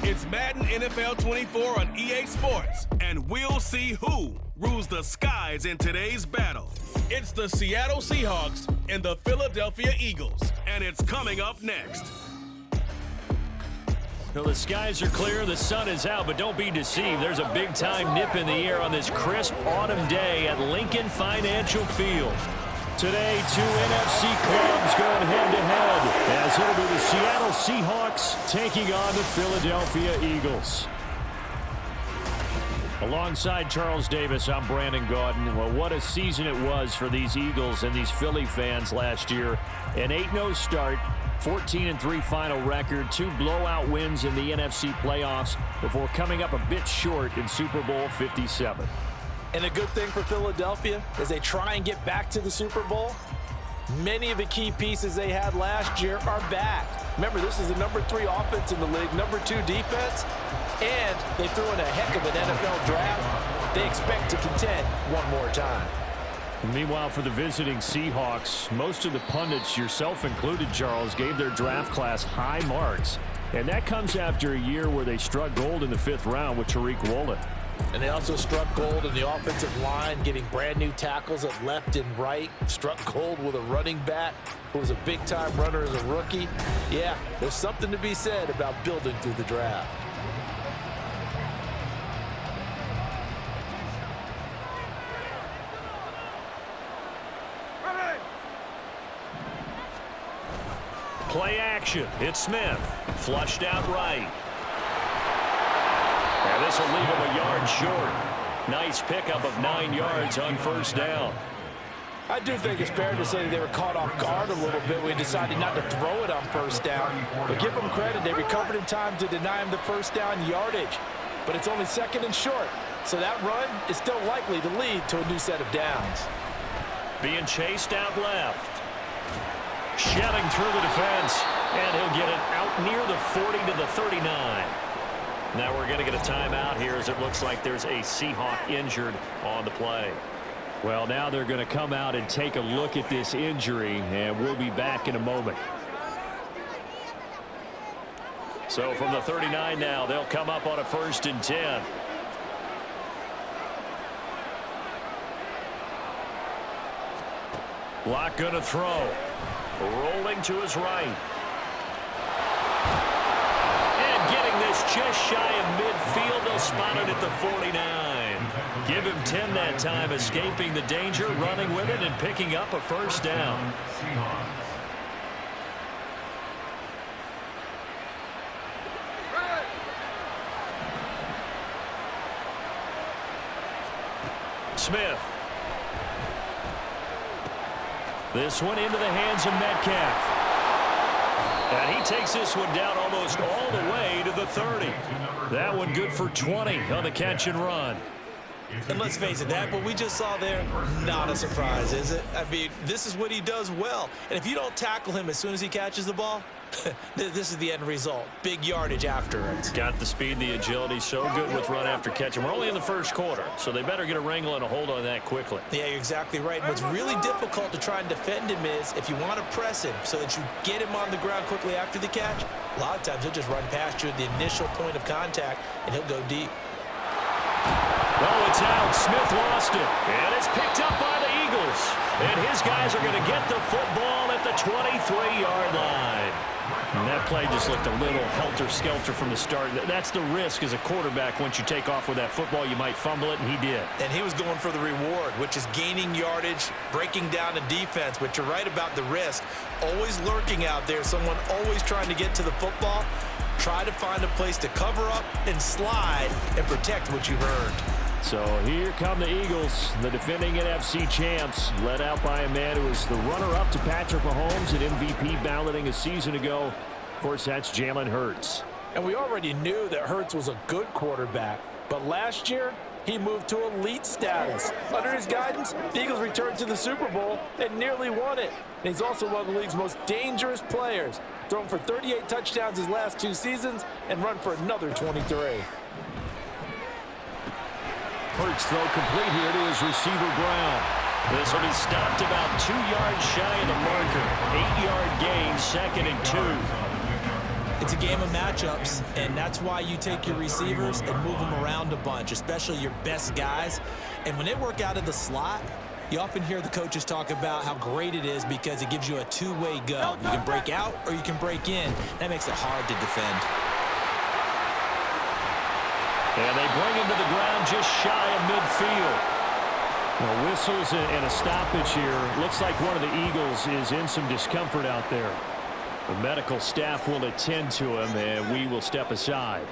It's Madden NFL 24 on EA Sports, and we'll see who rules the skies in today's battle. It's the Seattle Seahawks and the Philadelphia Eagles, and it's coming up next. Well, the skies are clear, the sun is out, but don't be deceived. There's a big-time nip in the air on this crisp autumn day at Lincoln Financial Field. Today, two NFC clubs going head-to-head as it'll be the Seattle Seahawks taking on the Philadelphia Eagles. Alongside Charles Davis, I'm Brandon Gaudin. Well, what a season it was for these Eagles and these Philly fans last year. An 8-0 start, 14-3 final record, 2 blowout wins in the NFC playoffs before coming up a bit short in Super Bowl 57. And a good thing for Philadelphia is they try and get back to the Super Bowl. Many of the key pieces they had last year are back. Remember, this is the number 3 offense in the league, number 2 defense, and they threw in a heck of an NFL draft. They expect to contend one more time. Meanwhile, for the visiting Seahawks, most of the pundits, yourself included, Charles, gave their draft class high marks. And that comes after a year where they struck gold in the 5th round with Tariq Woolen. And they also struck gold in the offensive line, getting brand new tackles at left and right. Struck gold with a running back who was a big-time runner as a rookie. Yeah, there's something to be said about building through the draft. Play action. It's Smith. Flushed out right. And this will leave him a yard short. Nice pickup of 9 yards on first down. I do think it's fair to say they were caught off guard a little bit. We decided not to throw it on first down. But give them credit. They recovered in time to deny him the first down yardage. But it's only 2nd and short. So that run is still likely to lead to a new set of downs. Being chased out left. Shelling through the defense. And he'll get it out near the 40 to the 39. Now we're going to get a timeout here as it looks like there's a Seahawk injured on the play. Well, now they're going to come out and take a look at this injury, and we'll be back in a moment. So from the 39 now, they'll come up on a 1st and 10. Locke going to throw. Rolling to his right. Getting this just shy of midfield. They'll spot it at the 49. Give him 10 that time, escaping the danger, running with it, and picking up a first down. Smith. This one into the hands of Metcalf. And he takes this one down almost all the way to the 30. That one good for 20 on the catch and run. And let's face it, that what we just saw there, not a surprise, is it? I mean, this is what he does well. And if you don't tackle him as soon as he catches the ball, this is the end result. Big yardage afterwards. Got the speed, the agility, so good with run after catch. And we're only in the 1st quarter, so they better get a wrangle and a hold on that quickly. Yeah, you're exactly right. And what's really difficult to try and defend him is if you want to press him so that you get him on the ground quickly after the catch, a lot of times he'll just run past you at the initial point of contact, and he'll go deep. Oh, it's out. Smith lost it. And it's picked up by the Eagles. And his guys are going to get the football at the 23-yard line. And that play just looked a little helter-skelter from the start. That's the risk as a quarterback. Once you take off with that football, you might fumble it, and he did. And he was going for the reward, which is gaining yardage, breaking down the defense. But you're right about the risk. Always lurking out there, someone always trying to get to the football. Try to find a place to cover up and slide and protect what you've earned. So here come the Eagles, the defending NFC champs, led out by a man who was the runner-up to Patrick Mahomes at MVP balloting a season ago. Of course, that's Jalen Hurts. And we already knew that Hurts was a good quarterback, but last year he moved to elite status. Under his guidance, the Eagles returned to the Super Bowl and nearly won it. And he's also one of the league's most dangerous players, thrown for 38 touchdowns his last 2 seasons and run for another 23. Hurts throw complete here to his receiver Brown. This will be stopped about 2 yards shy of the marker. 8-yard gain, 2nd and 2. It's a game of matchups, and that's why you take your receivers and move them around a bunch, especially your best guys. And when they work out of the slot, you often hear the coaches talk about how great it is because it gives you a two-way go. You can break out or you can break in. That makes it hard to defend. And they bring him to the ground just shy of midfield. Well, whistles and a stoppage here. Looks like one of the Eagles is in some discomfort out there. The medical staff will attend to him, and we will step aside.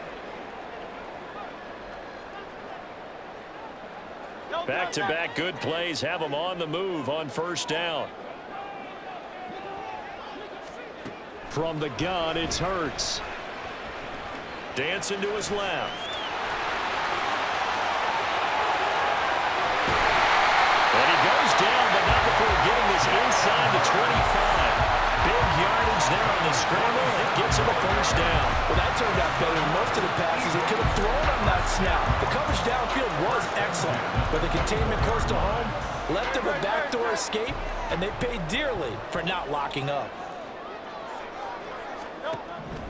Back-to-back good plays have him on the move on first down. From the gun, it's Hurts. Dancing to his left. And he goes down, but not before getting this inside the 25. Big yardage there on the scramble. It gets him a first down. Well, that turned out better than most of the passes he could have thrown on that snap. The coverage downfield was excellent, but the containment close to home left him a backdoor escape, and they paid dearly for not locking up.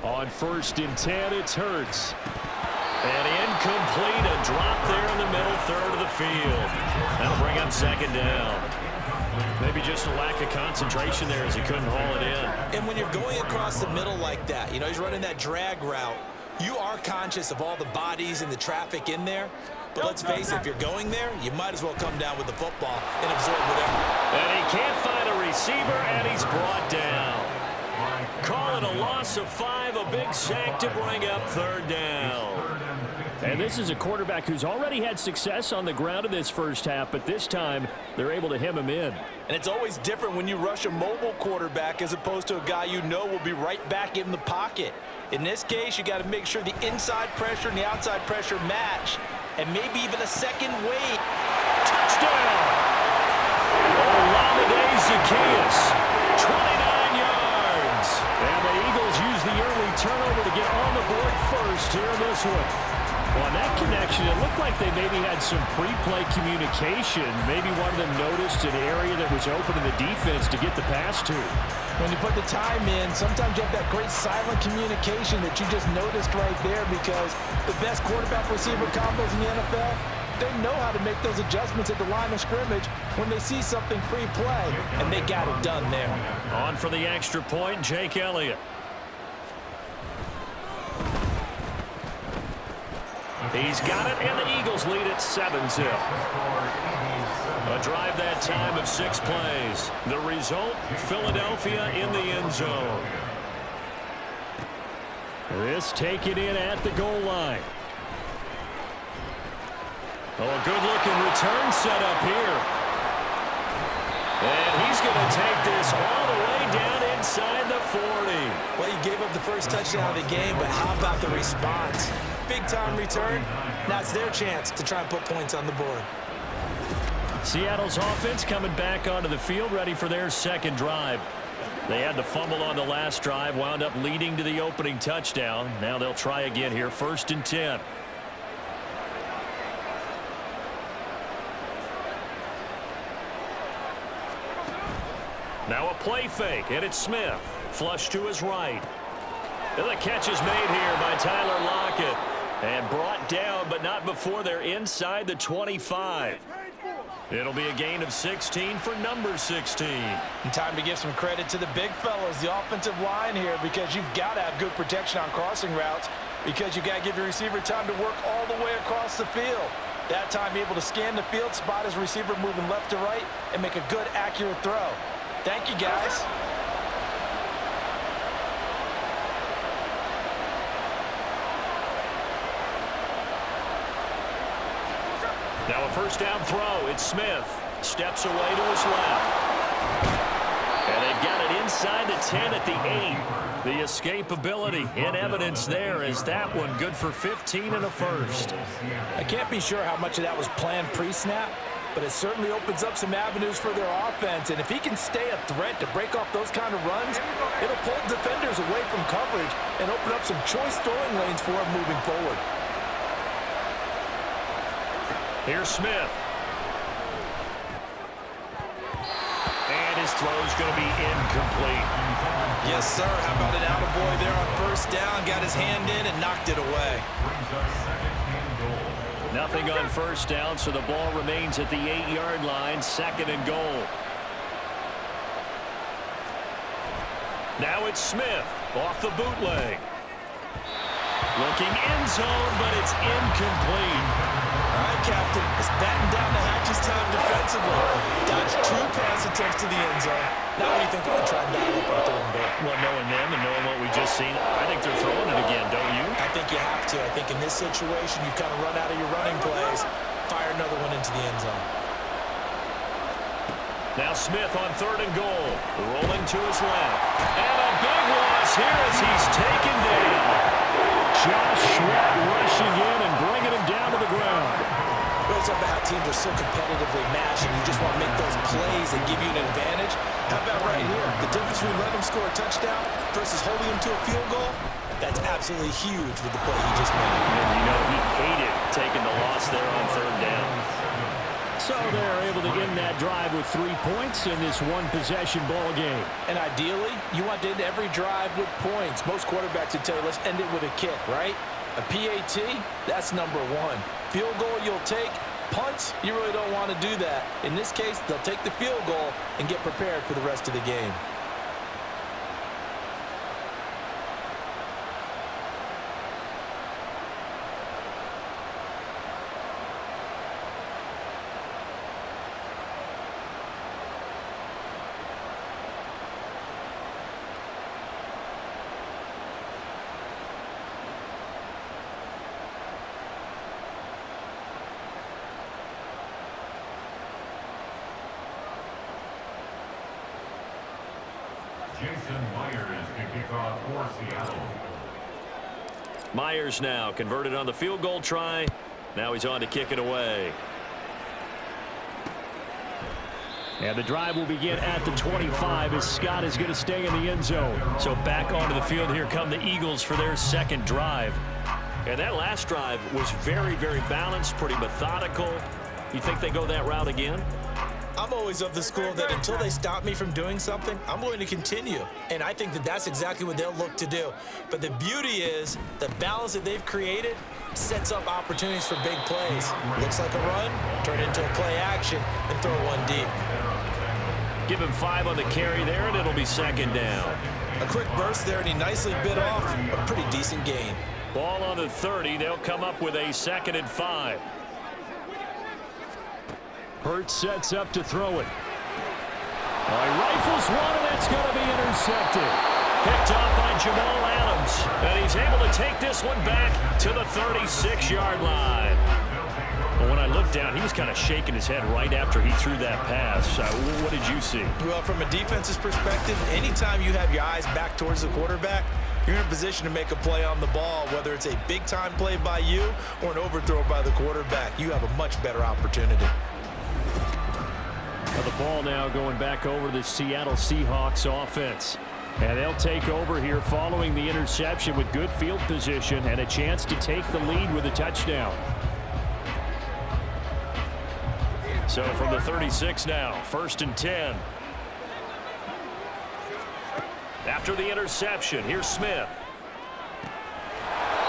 On 1st and 10, it's Hurts. And incomplete, a drop there in the middle third of the field. That'll bring up 2nd down. Maybe just a lack of concentration there as he couldn't haul it in. And when you're going across the middle like that, you know, he's running that drag route, you are conscious of all the bodies and the traffic in there. But let's face it, if you're going there, you might as well come down with the football and absorb whatever. And he can't find a receiver, and he's brought down. Call it a loss of 5, a big sack to bring up 3rd down. And this is a quarterback who's already had success on the ground in this first half, but this time they're able to hem him in. And it's always different when you rush a mobile quarterback as opposed to a guy you know will be right back in the pocket. In this case, you got to make sure the inside pressure and the outside pressure match, and maybe even a second wait. Touchdown! Olamide Zaccheaus, 29 yards. And the Eagles use the early turnover to get on the board first here in this one. Well, on that connection, it looked like they maybe had some pre-play communication. Maybe one of them noticed an area that was open in the defense to get the pass to. When you put the time in, sometimes you have that great silent communication that you just noticed right there, because the best quarterback-receiver combos in the NFL, they know how to make those adjustments at the line of scrimmage when they see something pre-play, and they got it done there. On for the extra point, Jake Elliott. He's got it, and the Eagles lead it 7-0. A drive that time of 6 plays. The result, Philadelphia in the end zone. This taken in at the goal line. Oh, a good-looking return set up here. And he's going to take this all the way down inside the 40. Well, you gave up the first touchdown of the game, but how about the response? Big-time return. Now it's their chance to try and put points on the board. Seattle's offense coming back onto the field, ready for their second drive. They had the fumble on the last drive, wound up leading to the opening touchdown. Now they'll try again here, 1st and 10. Now a play fake, and it's Smith. Flush to his right. And the catch is made here by Tyler Lockett. And brought down, but not before they're inside the 25. It'll be a gain of 16 for number 16. And time to give some credit to the big fellas, the offensive line here, because you've got to have good protection on crossing routes, because you've got to give your receiver time to work all the way across the field. That time able to scan the field, spot his receiver moving left to right, and make a good, accurate throw. Thank you, guys. Now a first down throw. It's Smith. Steps away to his left. And they've got it inside the 10 at the 8. The escapability in evidence there is that one good for 15 and a first. I can't be sure how much of that was planned pre-snap, but it certainly opens up some avenues for their offense. And if he can stay a threat to break off those kind of runs, it'll pull defenders away from coverage and open up some choice throwing lanes for him moving forward. Here's Smith. And his throw's going to be incomplete. Yes, sir. How about an attaboy there on first down? Got his hand in and knocked it away. Nothing on first down, so the ball remains at the 8-yard line, 2nd and goal. Now it's Smith off the bootleg. Looking end zone, but it's incomplete. All right, Captain. It's batting down the hatches time defensively. Dodge 2 pass attempts to the end zone. Now what do you think they're going to try and dial up on 3rd and goal? Well, knowing them and knowing what we just seen, I think they're throwing it again, don't you? I think you have to. I think in this situation, you kind of run out of your running plays, fire another one into the end zone. Now Smith on 3rd and goal. Rolling to his left. And a big loss here as he's taken down. Josh Sweat rushing in and bringing him down to the ground. Well, it's about how teams are so competitively matched, and you just want to make those plays that give you an advantage. How about right here? The difference between letting them score a touchdown versus holding them to a field goal, that's absolutely huge with the play he just made. And you know, he hated taking the loss there on 3rd down. So they're able to end that drive with 3 points in this one-possession ball game. And ideally, you want to end every drive with points. Most quarterbacks would tell you, let's end it with a kick, right? A PAT, that's number 1. Field goal you'll take. Punts, you really don't want to do that. In this case, they'll take the field goal and get prepared for the rest of the game. Myers to kick off for Seattle. Myers now converted on the field goal try. Now he's on to kick it away. And the drive will begin at the 25 as Scott is going to stay in the end zone. So back onto the field here come the Eagles for their 2nd drive. And that last drive was very, very balanced, pretty methodical. You think they go that route again? I'm always of the school that until they stop me from doing something, I'm going to continue. And I think that that's exactly what they'll look to do. But the beauty is the balance that they've created sets up opportunities for big plays. Looks like a run, turn it into a play action, and throw one deep. Give him 5 on the carry there, and it'll be 2nd down. A quick burst there, and he nicely bit off a pretty decent gain. Ball on the 30. They'll come up with a 2nd and 5. Hurts sets up to throw it. He rifles one, and that's going to be intercepted. Picked off by Jamal Adams. And he's able to take this one back to the 36-yard line. But when I looked down, he was kind of shaking his head right after he threw that pass. What did you see? Well, from a defense's perspective, anytime you have your eyes back towards the quarterback, you're in a position to make a play on the ball, whether it's a big-time play by you or an overthrow by the quarterback. You have a much better opportunity. Well, the ball now going back over the Seattle Seahawks offense. And they'll take over here following the interception with good field position and a chance to take the lead with a touchdown. So from the 36 now, 1st and 10. After the interception, here's Smith.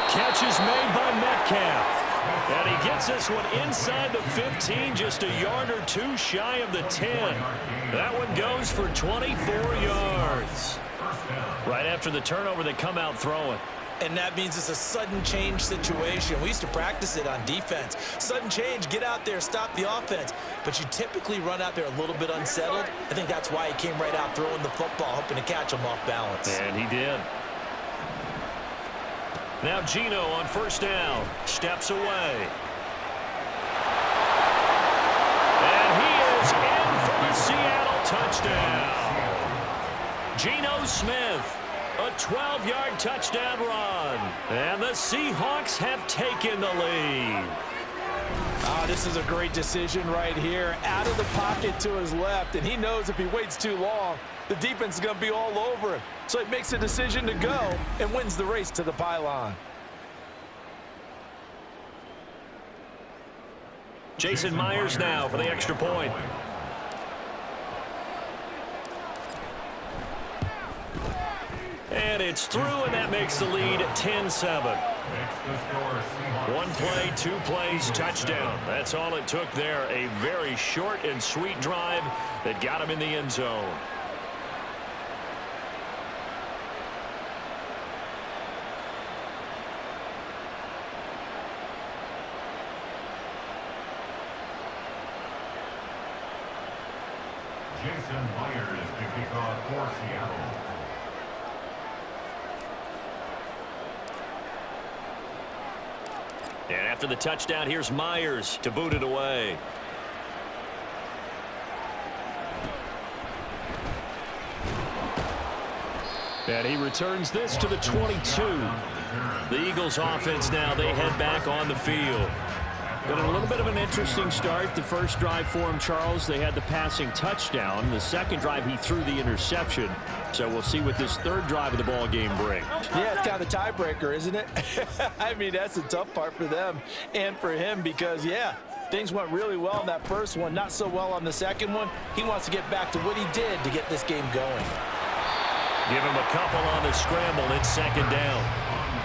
Catch is made by Metcalf. And he gets this one inside the 15, just a yard or 2 shy of the 10. That one goes for 24 yards. Right after the turnover, they come out throwing. And that means it's a sudden change situation. We used to practice it on defense. Sudden change, get out there, stop the offense. But you typically run out there a little bit unsettled. I think that's why he came right out throwing the football, hoping to catch him off balance. And he did. Now Geno on 1st down. Steps away. And he is in for the Seattle touchdown. Geno Smith. A 12-yard touchdown run. And the Seahawks have taken the lead. This is a great decision right here. Out of the pocket to his left, and he knows if he waits too long, the defense is going to be all over him. So he makes a decision to go and wins the race to the pylon. Jason Myers now for the extra point. And it's through, and that makes the lead 10-7. One play, 2 plays, touchdown. That's all it took there. A very short and sweet drive that got him in the end zone. Jason Myers to kick off for Seattle. And after the touchdown, here's Myers to boot it away. And he returns this to the 22. The Eagles offense now, they head back on the field. Been a little bit of an interesting start. The first drive for him, Charles, they had the passing touchdown. The second drive, he threw the interception. So we'll see what this third drive of the ball game brings. Yeah, it's kind of the tiebreaker, isn't it? I mean, that's the tough part for them and for him because, yeah, things went really well in that first one, not so well on the second one. He wants to get back to what he did to get this game going. Give him a couple on the scramble. It's second down.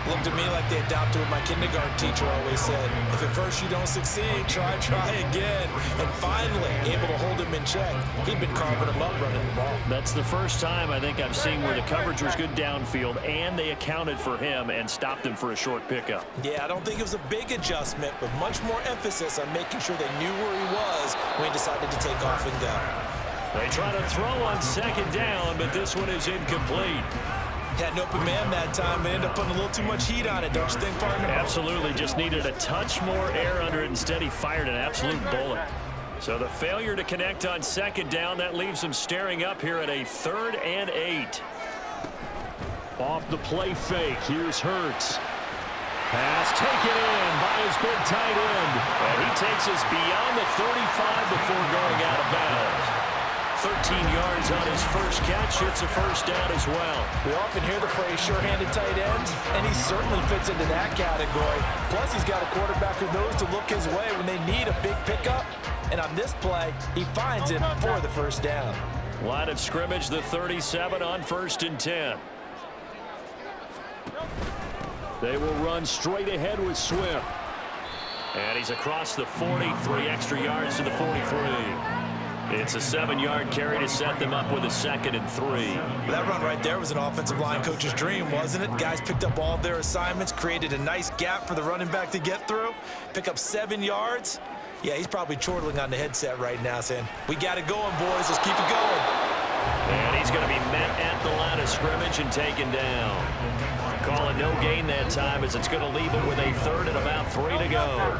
Looked to me like they adopted what my kindergarten teacher always said. If at first you don't succeed, try again. And finally, able to hold him in check. He'd been carving him up running the ball. That's the first time I think I've seen where the coverage was good downfield and they accounted for him and stopped him for a short pickup. Yeah, I don't think it was a big adjustment, but much more emphasis on making sure they knew where he was when he decided to take off and go. They try to throw on second down, but this one is incomplete. Had an open man that time, but ended up putting a little too much heat on it, don't you think, partner? Absolutely. Just needed a touch more air under it. Instead, he fired an absolute bullet. So the failure to connect on second down, that leaves him staring up here at a 3rd and 8. Off the play fake, here's Hurts. Pass taken in by his big tight end. And he takes us beyond the 35 before going out of bounds. 13 yards on his first catch. It's a first down as well. We often hear the phrase sure-handed tight ends, and he certainly fits into that category. Plus, he's got a quarterback who knows to look his way when they need a big pickup. And on this play, he finds it for the first down. Line of scrimmage, the 37 on 1st and 10. They will run straight ahead with Swift. And he's across the 43 extra yards to the 43. It's a 7-yard carry to set them up with a 2nd and 3. That run right there was an offensive line coach's dream, wasn't it? Guys picked up all of their assignments, created a nice gap for the running back to get through, pick up 7 yards. Yeah, he's probably chortling on the headset right now saying, we got it going, boys. Let's keep it going. And he's going to be met at the line of scrimmage and taken down. Call it no gain that time as it's going to leave him with a 3rd and about 3 to go.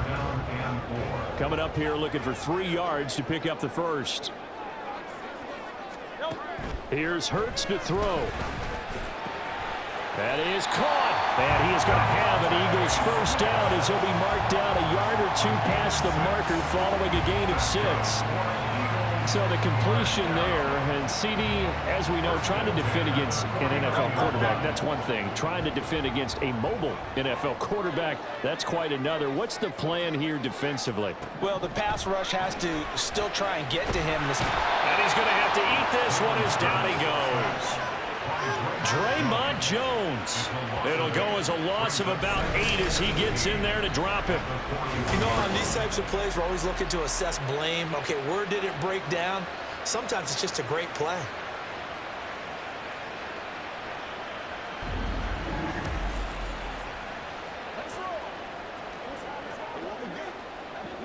Coming up here looking for 3 yards to pick up the first. Here's Hurts to throw. That is caught. And he is going to have an Eagles first down as he'll be marked down a yard or 2 past the marker following a gain of 6. So the completion there, and CD, as we know, trying to defend against an NFL quarterback, that's one thing. Trying to defend against a mobile NFL quarterback, that's quite another. What's the plan here defensively? Well, the pass rush has to still try and get to him. And he's going to have to eat this one as down he goes. Draymond Jones. It'll go as a loss of about 8 as he gets in there to drop him. You know, on these types of plays, we're always looking to assess blame. Okay, where did it break down? Sometimes it's just a great play.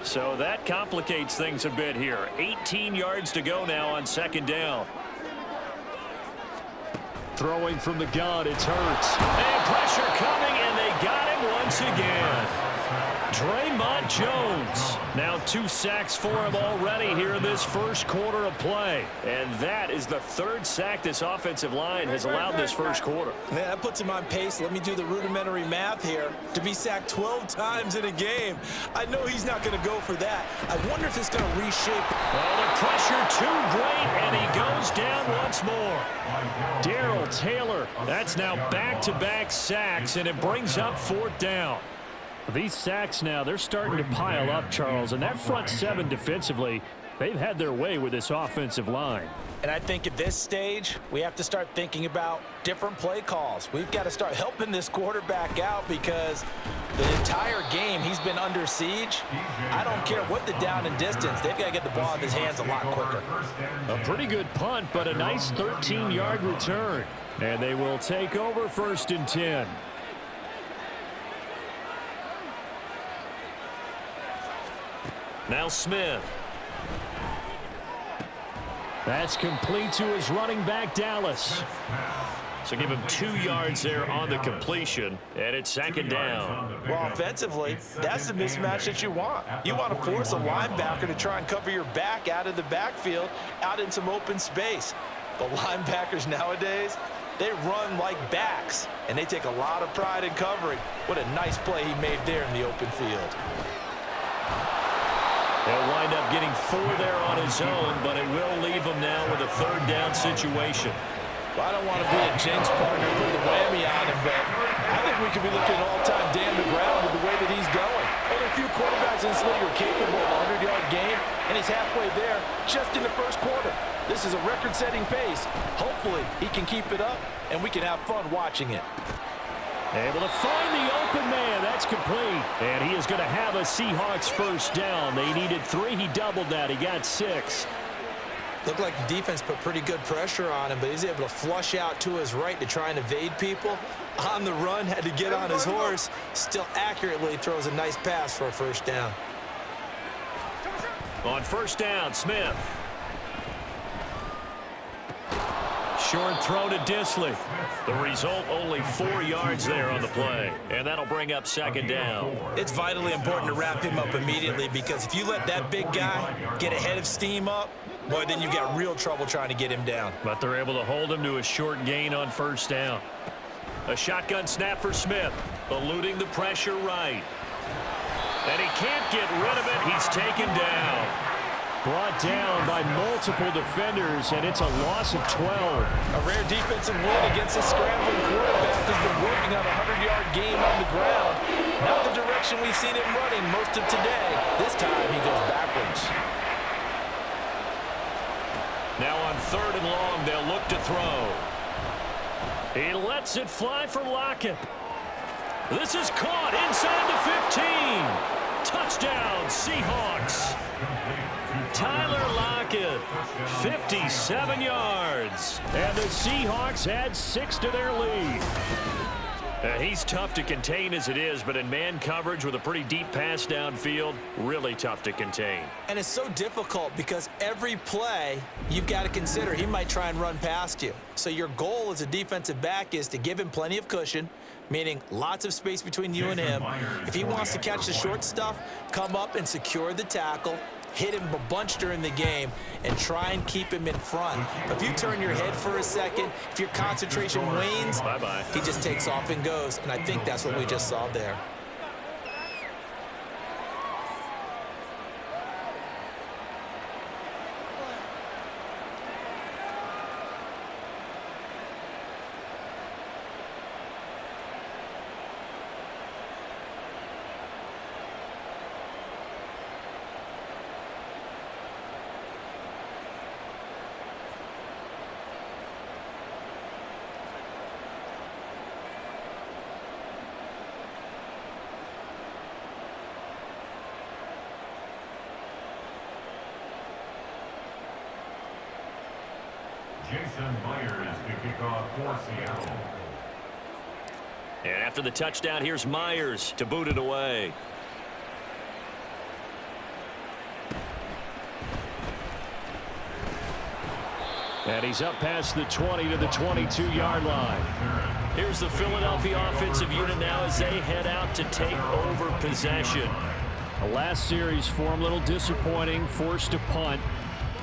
So that complicates things a bit here. 18 yards to go now on second down. Throwing from the gun, it's Hurts. And pressure coming, and they got him once again. Draymond Jones. Now 2 sacks for him already here in this first quarter of play. And that is the 3rd sack this offensive line has allowed this first quarter. Man, that puts him on pace. Let me do the rudimentary math here. To be sacked 12 times in a game, I know he's not going to go for that. I wonder if it's going to reshape. Well, the pressure too great, and he goes down once more. Darrell Taylor, that's now back-to-back sacks, and it brings up 4th down. These sacks now, they're starting to pile up, Charles, and that front 7 defensively, they've had their way with this offensive line. And I think at this stage, we have to start thinking about different play calls. We've got to start helping this quarterback out because the entire game he's been under siege. I don't care what the down and distance. They've got to get the ball in his hands a lot quicker. A pretty good punt, but a nice 13-yard return. And they will take over 1st and 10. Now Smith. That's complete to his running back, Dallas. So give him 2 yards there on the completion, and it's 2nd down. Well, offensively, that's the mismatch that you want. You want to force a linebacker to try and cover your back out of the backfield, out in some open space. But linebackers nowadays, they run like backs, and they take a lot of pride in covering. What a nice play he made there in the open field. He'll wind up getting 4 there on his own, but it will leave him now with a 3rd down situation. Well, I don't want to be a jinx partner, put the whammy on him, but I think we could be looking at all-time damn the ground with the way that he's going. Only a few quarterbacks in this league are capable of a 100-yard game, and he's halfway there just in the 1st quarter. This is a record-setting pace. Hopefully, he can keep it up, and we can have fun watching it. Able to find the open man. That's complete. And he is going to have a Seahawks 1st down. They needed 3. He doubled that. He got 6. Looked like the defense put pretty good pressure on him, but he's able to flush out to his right to try and evade people. On the run, had to get on his horse. Still accurately throws a nice pass for a 1st down. On 1st down, Smith. Short throw to Disley. The result, only 4 yards there on the play. And that'll bring up 2nd down. It's vitally important to wrap him up immediately because if you let that big guy get ahead of steam up, boy, then you've got real trouble trying to get him down. But they're able to hold him to a short gain on 1st down. A shotgun snap for Smith, eluding the pressure right. And he can't get rid of it. He's taken down. Brought down by multiple defenders, and it's a loss of 12. A rare defensive win against a scrambling quarterback who's been working on a 100-yard game on the ground. Not the direction we've seen him running most of today. This time he goes backwards. Now on 3rd and long, they'll look to throw. He lets it fly for Lockett. This is caught inside the 15. Touchdown, Seahawks. Tyler Lockett, 57 yards. And the Seahawks add 6 to their lead. He's tough to contain as it is, but in man coverage with a pretty deep pass downfield, really tough to contain. And it's so difficult because every play you've got to consider he might try and run past you. So your goal as a defensive back is to give him plenty of cushion, meaning lots of space between you and him. If he wants to catch the short stuff, come up and secure the tackle, hit him a bunch during the game, and try and keep him in front. But if you turn your head for a second, if your concentration wanes, he just takes off and goes. And I think that's what we just saw there. Jason Myers to kick off for Seattle. And after the touchdown, here's Myers to boot it away. And he's up past the 20 to the 22-yard line. Here's the Philadelphia offensive unit now as they head out to take over possession. The last series for him, a little disappointing, forced to punt.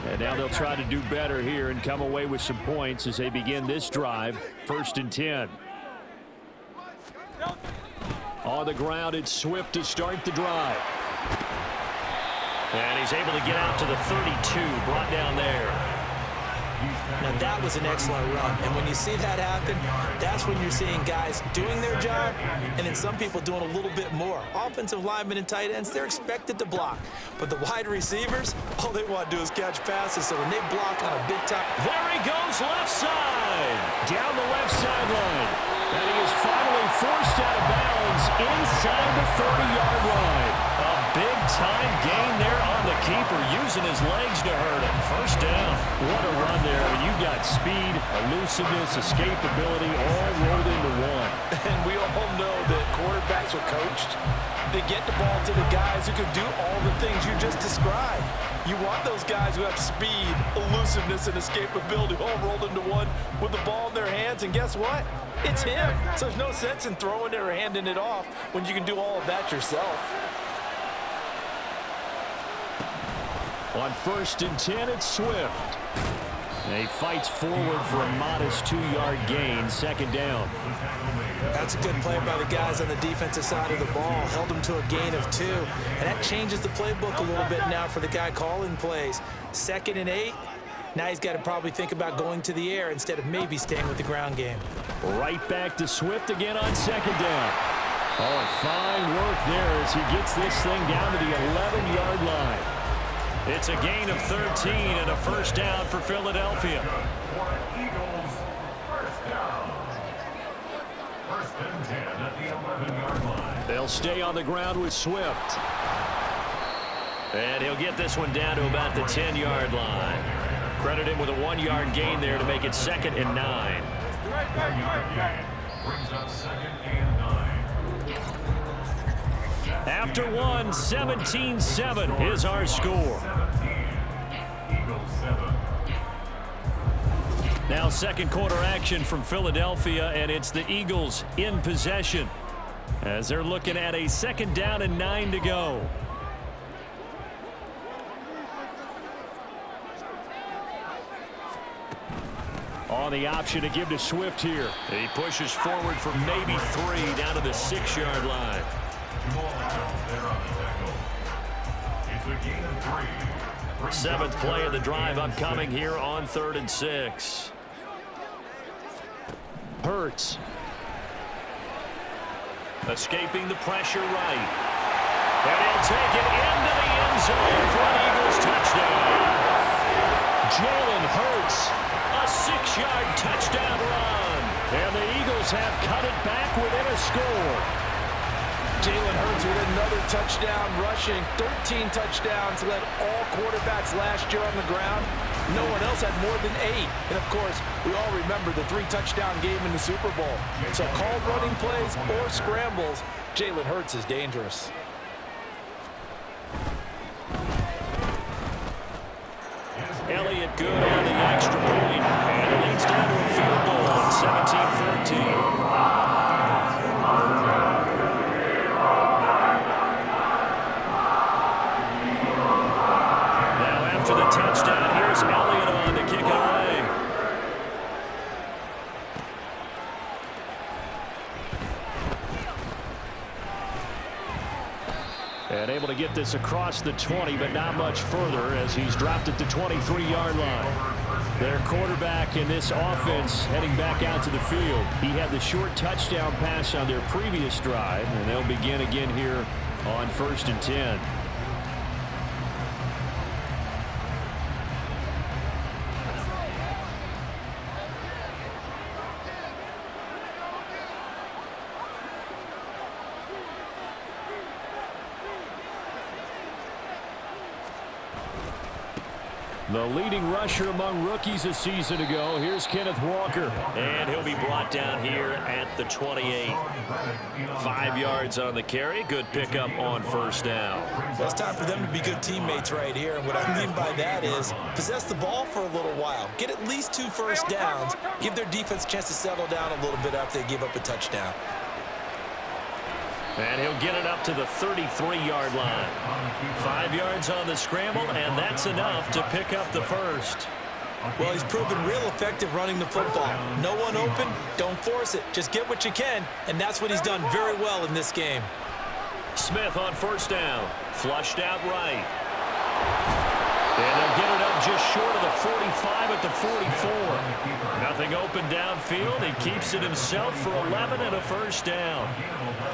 And now they'll try to do better here and come away with some points as they begin this drive. 1st and 10. On the ground, it's Swift to start the drive. And he's able to get out to the 32, brought down there. Now that was an excellent run, and when you see that happen, that's when you're seeing guys doing their job and then some people doing a little bit more. Offensive linemen and tight ends, they're expected to block, but the wide receivers, all they want to do is catch passes, so when they block on a big time. There he goes left side. Down the left sideline. And he is finally forced out of bounds inside the 30-yard line. A big-time gain there on the keeper, using his legs to hurt him. First down. What a run there. You've got speed, elusiveness, escapability, all rolled into one. And we all know that quarterbacks are coached. They get the ball to the guys who can do all the things you just described. You want those guys who have speed, elusiveness, and escapability all rolled into one with the ball in their hands, and guess what? It's him. So there's no sense in throwing it or handing it off when you can do all of that yourself. On 1st and 10, it's Swift. And he fights forward for a modest 2-yard gain, 2nd down. That's a good play by the guys on the defensive side of the ball. Held them to a gain of 2. And that changes the playbook a little bit now for the guy calling plays. 2nd and 8. Now he's got to probably think about going to the air instead of maybe staying with the ground game. Right back to Swift again on 2nd down. Oh, fine work there as he gets this thing down to the 11-yard line. It's a gain of 13 and a first down for Philadelphia. Eagles, first down. 1st and 10 at the 11-yard line. They'll stay on the ground with Swift. And he'll get this one down to about the 10-yard line. Credit him with a 1-yard gain there to make it 2nd and 9. 1-yard gain brings up 2nd and 9. After one, 17-7 is our score. Eagles 7. Now 2nd quarter action from Philadelphia, and it's the Eagles in possession as they're looking at a 2nd down and 9 to go. On the option to give to Swift here. He pushes forward for maybe 3 down to the 6-yard line. It's a gain of 3. 7th play of the drive upcoming here on 3rd and 6. Hurts. Escaping the pressure right. And he'll take it into the end zone for an Eagles touchdown. Jalen Hurts. A 6-yard touchdown run. And the Eagles have cut it back within a score. Jalen Hurts with another touchdown rushing. 13 touchdowns, led all quarterbacks last year on the ground. No one else had more than 8. And, of course, we all remember the 3-touchdown game in the Super Bowl. So called running plays or scrambles, Jalen Hurts is dangerous. Elliott good on the extra point. And it leads down to a field goal at 17-14. After the touchdown, here's Elliott on to kick it away. And able to get this across the 20, but not much further as he's dropped at the 23-yard line. Their quarterback in this offense heading back out to the field. He had the short touchdown pass on their previous drive, and they'll begin again here on 1st and 10. The leading rusher among rookies a season ago. Here's Kenneth Walker. And he'll be brought down here at the 28. 5 yards on the carry. Good pickup on 1st down. Well, it's time for them to be good teammates right here. And what I mean by that is possess the ball for a little while. Get at least 2 first downs. Give their defense a chance to settle down a little bit after they give up a touchdown. And he'll get it up to the 33-yard line. 5 yards on the scramble, and that's enough to pick up the first. Well, he's proven real effective running the football. No one open, don't force it. Just get what you can, and that's what he's done very well in this game. Smith on 1st down. Flushed out right. And they'll get it up just short of the 45 at the 44. Nothing open downfield. He keeps it himself for 11 and a first down.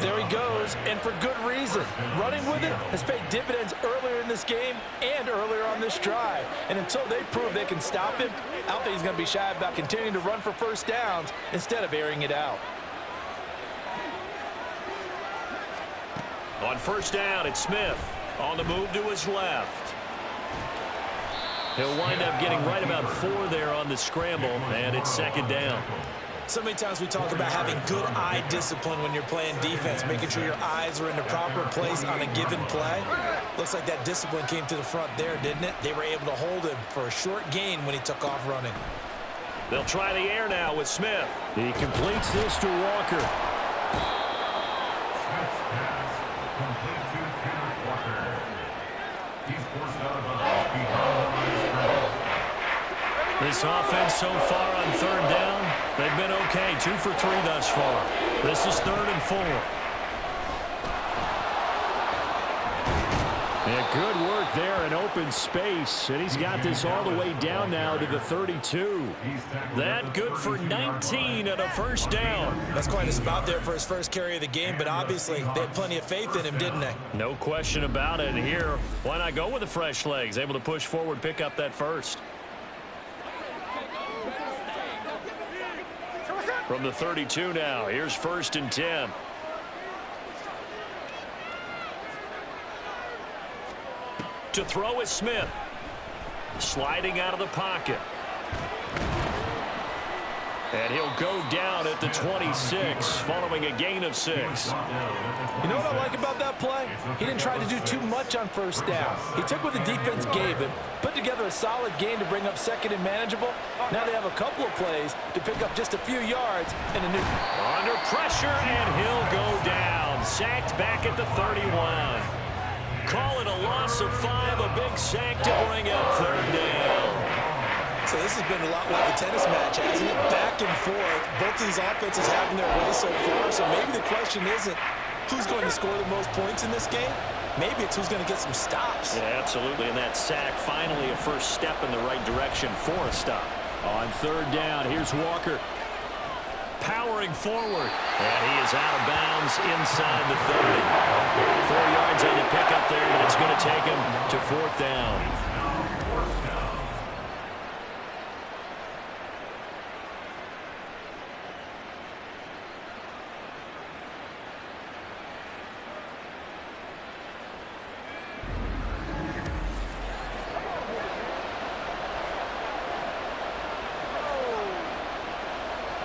There he goes, and for good reason. Running with it has paid dividends earlier in this game and earlier on this drive. And until they prove they can stop him, I don't think he's going to be shy about continuing to run for first downs instead of airing it out. On first down, it's Smith. On the move to his left. He'll wind up getting right about 4 there on the scramble, and it's second down. So many times we talk about having good eye discipline when you're playing defense, making sure your eyes are in the proper place on a given play. Looks like that discipline came to the front there, didn't it? They were able to hold him for a short gain when he took off running. They'll try the air now with Smith. He completes this to Walker. Smith's pass complete to Kenneth Walker. He's forced out of bounds behind the line of scrimmage. This offense so far on third down, they've been okay. 2 for 3 thus far. This is 3rd and 4. Yeah, good work there in open space. And he's got this all the way down now to the 32. That good for 19 and a first down. That's quite a spot there for his first carry of the game, but obviously they had plenty of faith in him, didn't they? No question about it. Here, why not go with the fresh legs? Able to push forward, pick up that first. From the 32 now, here's 1st and 10. To throw is Smith. Sliding out of the pocket. And he'll go down at the 26, following a gain of 6. You know what I like about that play? He didn't try to do too much on first down. He took what the defense gave him, put together a solid gain to bring up 2nd and manageable. Now they have a couple of plays to pick up just a few yards and a new. Under pressure, and he'll go down. Sacked back at the 31. Call it a loss of 5, a big sack to bring up 3rd down. So this has been a lot like a tennis match, hasn't it? Back and forth. Both these offenses having their way so far. So maybe the question isn't who's going to score the most points in this game. Maybe it's who's going to get some stops. Yeah, absolutely. And that sack, finally a first step in the right direction for a stop. On 3rd down, here's Walker. Powering forward. And he is out of bounds inside the 30. 4 yards on the pickup there, but it's going to take him to 4th down.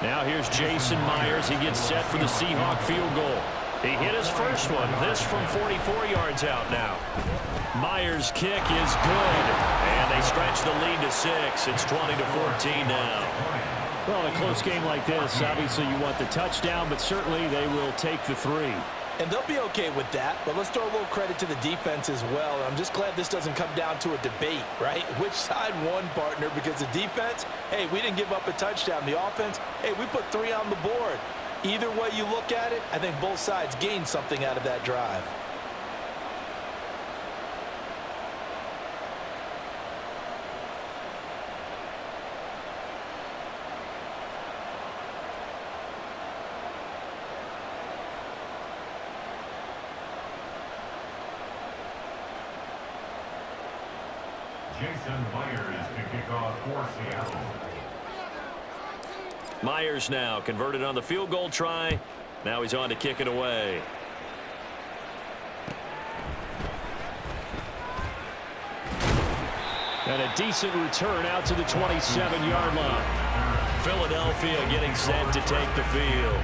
Now here's Jason Myers. He gets set for the Seahawk field goal. He hit his first one. This from 44 yards out now. Myers' kick is good. And they stretch the lead to 6. It's 20-14 now. Well, in a close game like this, obviously you want the touchdown, but certainly they will take the 3. And they'll be okay with that, but let's throw a little credit to the defense as well. I'm just glad this doesn't come down to a debate, right? Which side won, partner? Because the defense, hey, we didn't give up a touchdown. The offense, hey, we put 3 on the board. Either way you look at it, I think both sides gained something out of that drive. Jason Myers to kick off for Seattle. Myers now converted on the field goal try. Now he's on to kick it away. And a decent return out to the 27-yard line. Philadelphia getting set to take the field.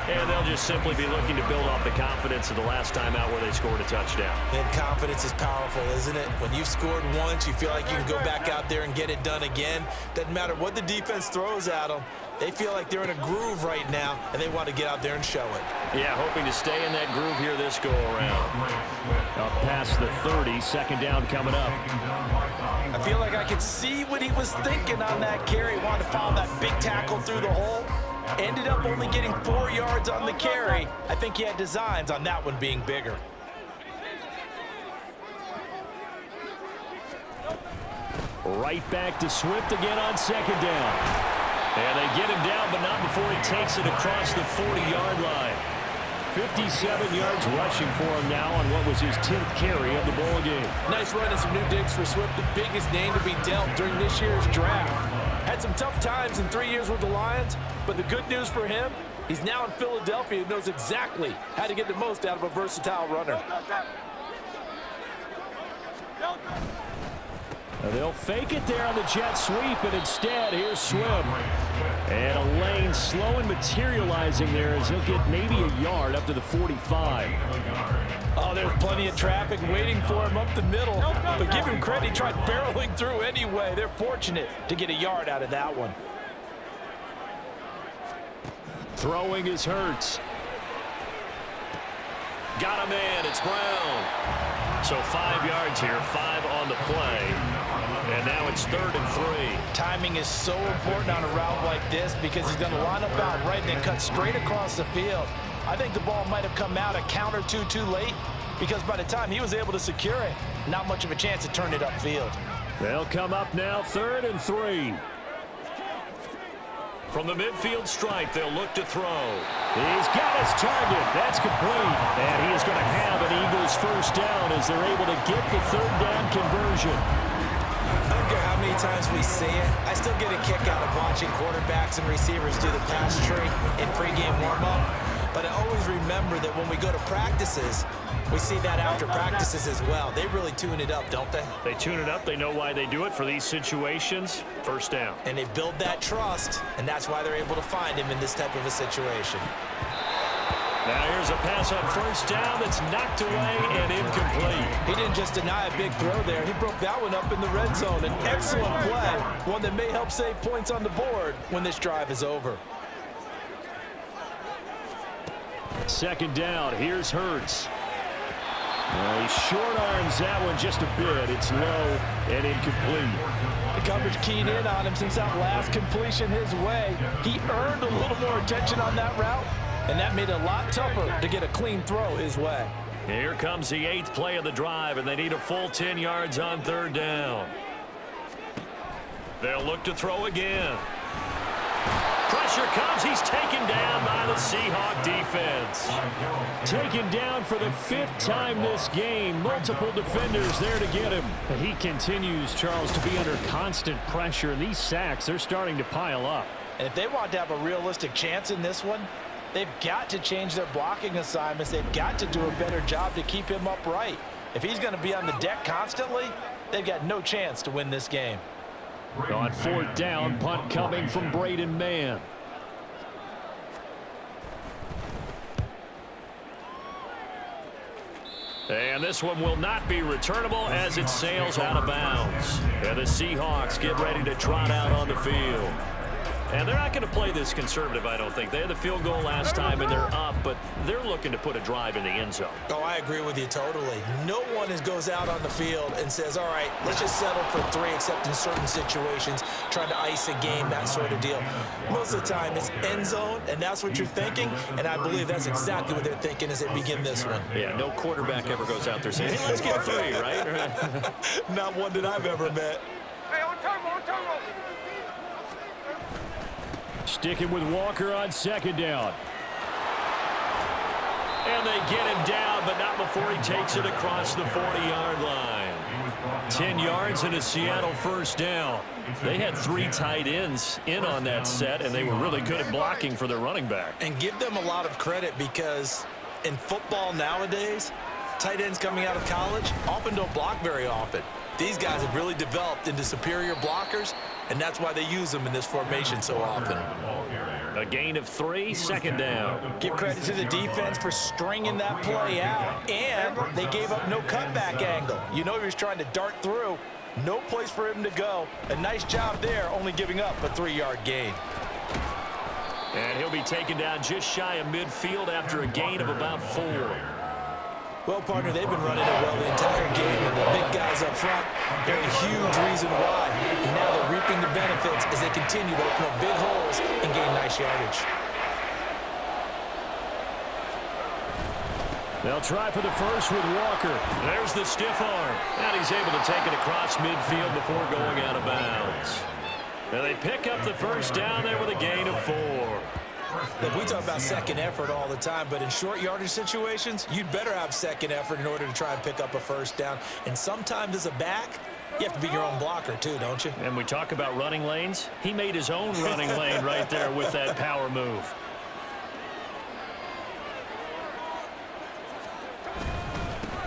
And they'll just simply be looking to build off the confidence of the last time out where they scored a touchdown. And confidence is powerful, isn't it? When you've scored once, you feel like you can go back out there and get it done again. Doesn't matter what the defense throws at them. They feel like they're in a groove right now, and they want to get out there and show it. Yeah, hoping to stay in that groove here this go-around. Up past the 30, 2nd down coming up. I feel like I could see what he was thinking on that carry. Wanted to follow that big tackle through the hole. Ended up only getting 4 yards on the carry. I think he had designs on that one being bigger. Right back to Swift again on second down. And they get him down, but not before he takes it across the 40-yard line. 57 yards rushing for him now on what was his 10th carry of the ball game. Nice run and some new digs for Swift, the biggest name to be dealt during this year's draft. Had some tough times in 3 years with the Lions, but the good news for him, he's now in Philadelphia and knows exactly how to get the most out of a versatile runner. They'll fake it there on the jet sweep, and instead, here's Swift. And a lane slow and materializing there as he'll get maybe a yard up to the 45. Oh, there's plenty of traffic waiting for him up the middle. But give him credit, he tried barreling through anyway. They're fortunate to get a yard out of that one. Throwing is Hurts. Got him in. It's Brown. So 5 yards here, 5 on the play. And now it's 3rd and 3. Timing is so important on a route like this because he's going to line up out right and then cut straight across the field. I think the ball might have come out a count or two too late because by the time he was able to secure it, not much of a chance to turn it upfield. They'll come up now 3rd and 3. From the midfield stripe, they'll look to throw. He's got his target. That's complete. And he is going to have an Eagles first down as they're able to get the 3rd down conversion. I don't care how many times we see it. I still get a kick out of watching quarterbacks and receivers do the pass tree in pregame warm-up. But I always remember that when we go to practices, we see that after practices as well. They really tune it up, don't they? They tune it up. They know why they do it for these situations. First down. And they build that trust, and that's why they're able to find him in this type of a situation. Now here's a pass on first down that's knocked away and incomplete. He didn't just deny a big throw there. He broke that one up in the red zone. An excellent play, one that may help save points on the board when this drive is over. Second down. Here's Hurts. He short arms that one just a bit. It's low and incomplete. The coverage keyed in on him since that last completion his way. He earned a little more attention on that route, and that made it a lot tougher to get a clean throw his way. Here comes the 8th play of the drive, and they need a full 10 yards on 3rd down. They'll look to throw again. Pressure comes. He's taken down by the Seahawk defense. Taken down for the 5th time this game. Multiple defenders there to get him. He continues, Charles, to be under constant pressure, and these sacks, they're starting to pile up. And if they want to have a realistic chance in this one, they've got to change their blocking assignments. They've got to do a better job to keep him upright. If he's going to be on the deck constantly, they've got no chance to win this game. On 4th down, punt coming from Braden Mann. And this one will not be returnable as it sails out of bounds. And the Seahawks get ready to trot out on the field. And they're not going to play this conservative, I don't think. They had the field goal last time, and they're up, but they're looking to put a drive in the end zone. Oh, I agree with you totally. No one goes out on the field and says, all right, let's just settle for 3, except in certain situations, trying to ice a game, that sort of deal. Most of the time, it's end zone, and that's what you're thinking, and I believe that's exactly what they're thinking as they begin this one. Yeah, no quarterback ever goes out there saying, hey, let's get 3, right? Not one that I've ever met. Hey, on turbo. Sticking with Walker on 2nd down. And they get him down, but not before he takes it across the 40-yard line. 10 yards and a Seattle first down. They had 3 tight ends in on that set, and they were really good at blocking for their running back. And give them a lot of credit because in football nowadays, tight ends coming out of college often don't block very often. These guys have really developed into superior blockers, and that's why they use them in this formation so often. A gain of 3, 2nd down. Give credit to the defense for stringing that play out, and they gave up no cutback angle. You know he was trying to dart through. No place for him to go. A nice job there, only giving up a 3-yard gain. And he'll be taken down just shy of midfield after a gain of about 4. Well, partner, they've been running it well the entire game, and the big guys up front, they're a huge reason why. And now they're reaping the benefits as they continue to open up big holes and gain nice yardage. They'll try for the first with Walker. There's the stiff arm. And he's able to take it across midfield before going out of bounds. And they pick up the first down there with a gain of 4. Look, we talk about second effort all the time, but in short yardage situations, you'd better have second effort in order to try and pick up a first down. And sometimes as a back, you have to be your own blocker too, don't you? And we talk about running lanes. He made his own running lane right there with that power move.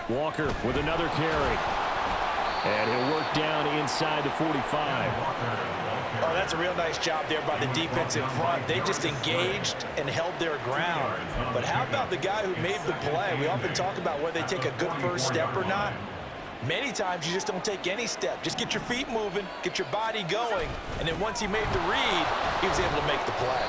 Walker with another carry. And he'll work down inside the 45. Oh, that's a real nice job there by the defensive front. They just engaged and held their ground. But how about the guy who made the play? We often talk about whether they take a good first step or not. Many times you just don't take any step. Just get your feet moving, get your body going, and then once he made the read, he was able to make the play.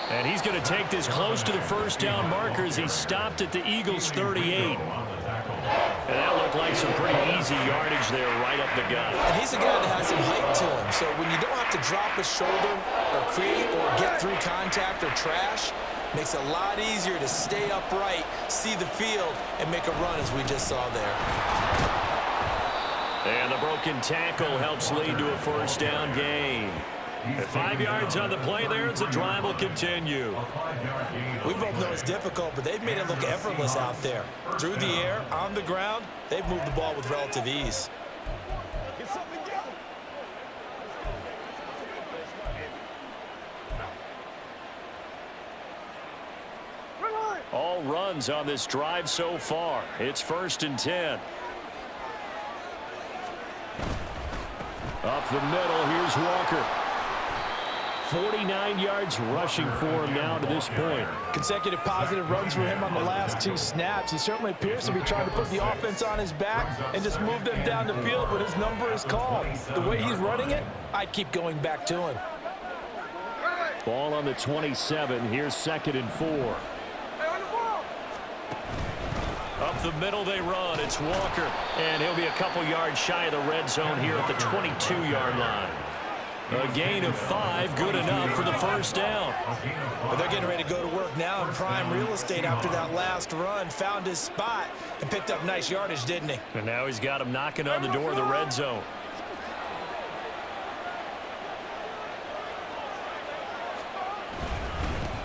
And he's going to take this close to the first down marker as he stopped at the Eagles' 38. And that looked like some pretty easy yardage there right up the gut. And he's a guy that has some height to him, so when you don't have to drop a shoulder or create or get through contact or trash, makes it a lot easier to stay upright, see the field, and make a run as we just saw there. And the broken tackle helps lead to a first down gain. At 5 yards on the play there, as the drive will continue. We both know it's difficult, but they've made it look effortless out there. Through the air, on the ground, they've moved the ball with relative ease. All runs on this drive so far. It's 1st and 10. Up the middle, here's Walker. 49 yards rushing for him now to this point. Consecutive positive runs for him on the last 2 snaps. He certainly appears to be trying to put the offense on his back and just move them down the field when his number is called. The way he's running it, I'd keep going back to him. Ball on the 27. Here's 2nd and 4. Up the middle they run. It's Walker. And he'll be a couple yards shy of the red zone here at the 22-yard line. A gain of 5, good enough for the first down. But they're getting ready to go to work now in prime real estate after that last run. Found his spot and picked up nice yardage, didn't he? And now he's got him knocking on the door of the red zone.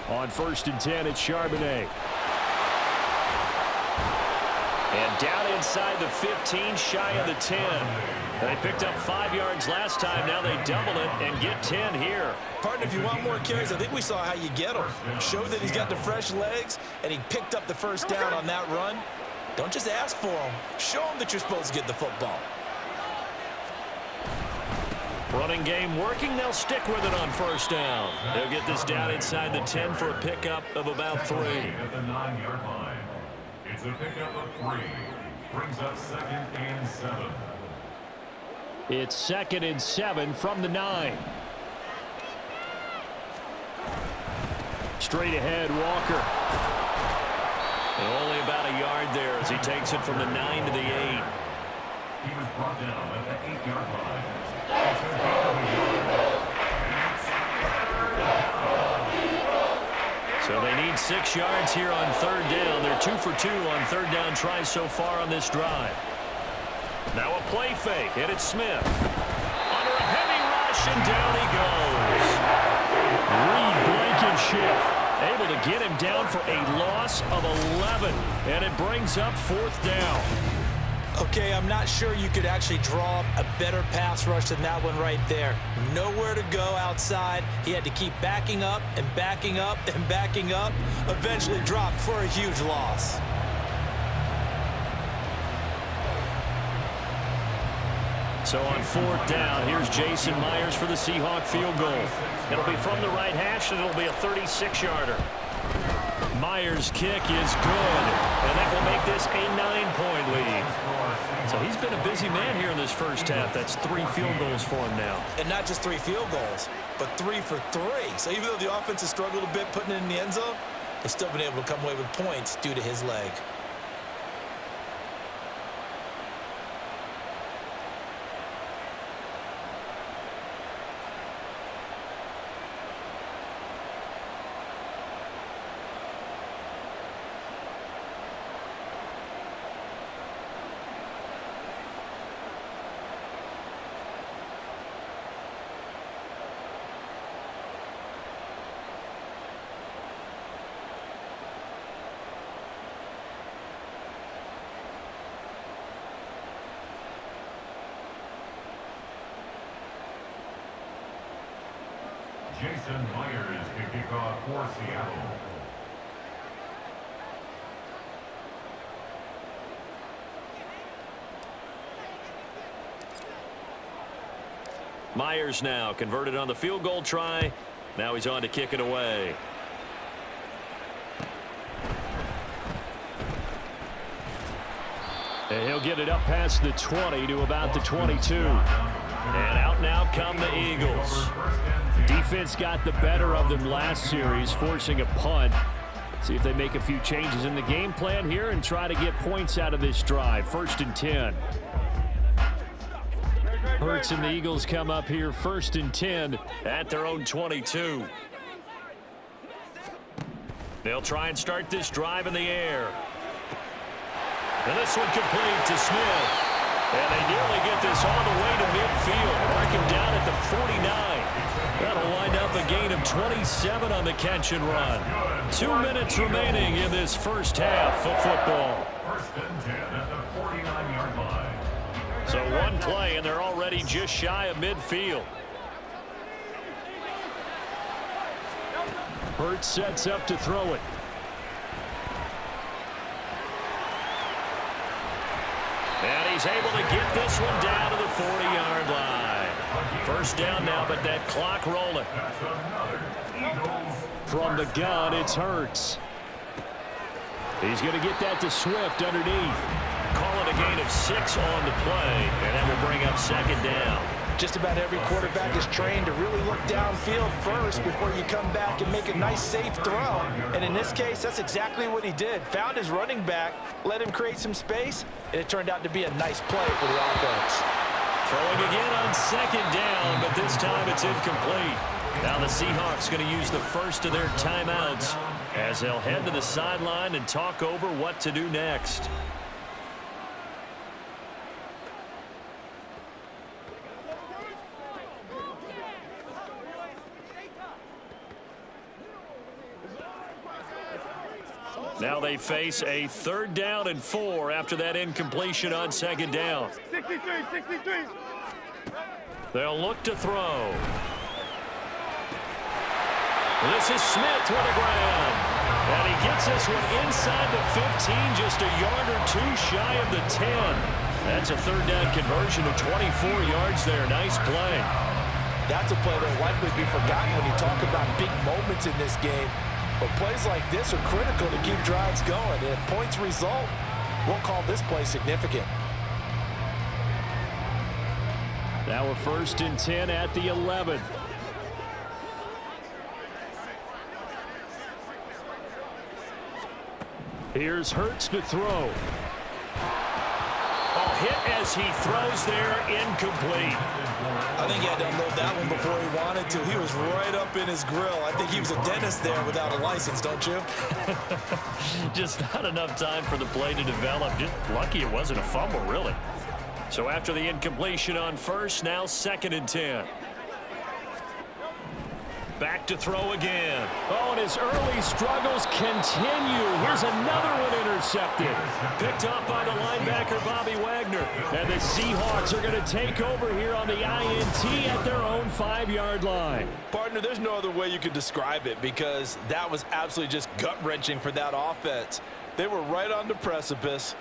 On 1st and 10, it's Charbonnet. And down inside the 15, shy of the 10. They picked up 5 yards last time. Now they double it and get 10 here. Partner, if you want more carries, I think we saw how you get them. Showed that he's got the fresh legs, and he picked up the first down on that run. Don't just ask for them. Show them that you're supposed to get the football. Running game working. They'll stick with it on first down. They'll get this down inside the 10 for a pickup of about 3. At the 9-yard line. It's a pickup of 3. Brings up 2nd and 7. It's 2nd and 7 from the 9. Straight ahead, Walker. And only about a yard there as he takes it from the 9 to the 8. He was brought down at the 8-yard line. So they need 6 yards here on 3rd down. They're 2 for 2 on 3rd down tries so far on this drive. Now a play fake, and it's Smith. Under a heavy rush, and down he goes. Reed Blankenship able to get him down for a loss of 11. And it brings up 4th down. Okay, I'm not sure you could actually draw up a better pass rush than that one right there. Nowhere to go outside. He had to keep backing up and backing up and backing up. Eventually dropped for a huge loss. So on 4th down, here's Jason Myers for the Seahawk field goal. It'll be from the right hash, and it'll be a 36-yarder. Myers' kick is good, and that will make this a 9-point lead. So he's been a busy man here in this first half. That's 3 field goals for him now. And not just 3 field goals, but 3 for 3. So even though the offense has struggled a bit putting it in the end zone, they've still been able to come away with points due to his leg. Jason Myers to kick off for Seattle. Myers now converted on the field goal try. Now he's on to kick it away. And he'll get it up past the 20 to about the 22. And out now come the Eagles. Defense got the better of them last series, forcing a punt. See if they make a few changes in the game plan here and try to get points out of this drive. 1st and 10. Hurts and the Eagles come up here 1st and 10 at their own 22. They'll try and start this drive in the air. And this one complete to Smith. And they nearly get this all the way to midfield. Mark him down at the 49. That'll wind up a gain of 27 on the catch and run. 2 minutes remaining in this first half of football. 1st and 10 at the 49-yard line. So one play, and they're already just shy of midfield. Hurts sets up to throw it. And he's able to get this one down to the 40-yard line. 1st down now, but that clock rolling. From the gun, it's Hurts. He's going to get that to Swift underneath. Calling a gain of 6 on the play, and that will bring up 2nd down. Just about every quarterback is trained to really look downfield first before you come back and make a nice, safe throw. And in this case, that's exactly what he did. Found his running back, let him create some space, and it turned out to be a nice play for the offense. Throwing again on 2nd down, but this time it's incomplete. Now the Seahawks going to use the first of their timeouts as they'll head to the sideline and talk over what to do next. Now they face a 3rd down and 4 after that incompletion on 2nd down. 63. They'll look to throw. This is Smith with a grab. And he gets this one inside the 15, just a yard or 2 shy of the 10. That's a 3rd down conversion of 24 yards there. Nice play. That's a play that will likely be forgotten when you talk about big moments in this game. But plays like this are critical to keep drives going. And if points result, we'll call this play significant. Now we're 1st and 10 at the 11. Here's Hurts to throw. Hit as he throws there, incomplete. I think he had to unload that one before he wanted to. He was right up in his grill. I think he was a dentist there without a license, don't you? Just not enough time for the play to develop. Just lucky it wasn't a fumble, really. So after the incompletion on 1st, now 2nd and 10. Back to throw again. Oh, and his early struggles continue. Here's another one intercepted. Picked up by the linebacker, Bobby Wagner. And the Seahawks are going to take over here on the INT at their own 5-yard line. Partner, there's no other way you could describe it because that was absolutely just gut-wrenching for that offense. They were right on the precipice.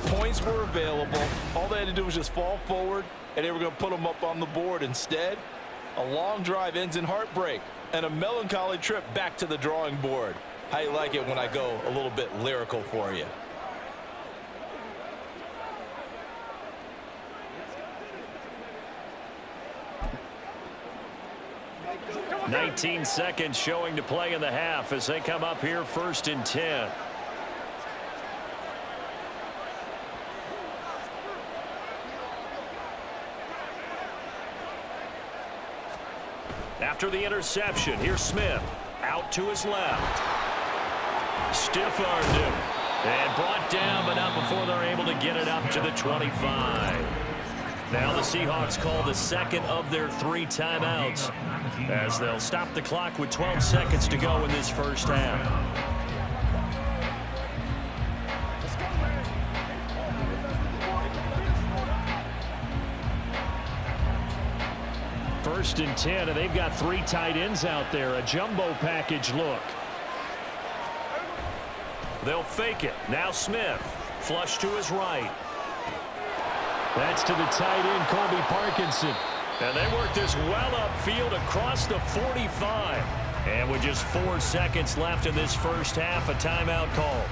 Points were available. All they had to do was just fall forward, and they were going to put them up on the board. Instead, a long drive ends in heartbreak and a melancholy trip back to the drawing board. How you like it when I go a little bit lyrical for you? $19 seconds showing to play in the half as they come up here 1st and 10. After the interception, here's Smith. Out to his left. Stiff-armed him. And brought down, but not before they're able to get it up to the 25. Now the Seahawks call the 2nd of their 3 timeouts as they'll stop the clock with 12 seconds to go in this first half. 1st and 10, and they've got 3 tight ends out there. A jumbo package look. They'll fake it. Now Smith. Flush to his right. That's to the tight end, Colby Parkinson. And they work this well upfield across the 45. And with just 4 seconds left in this first half, a timeout called.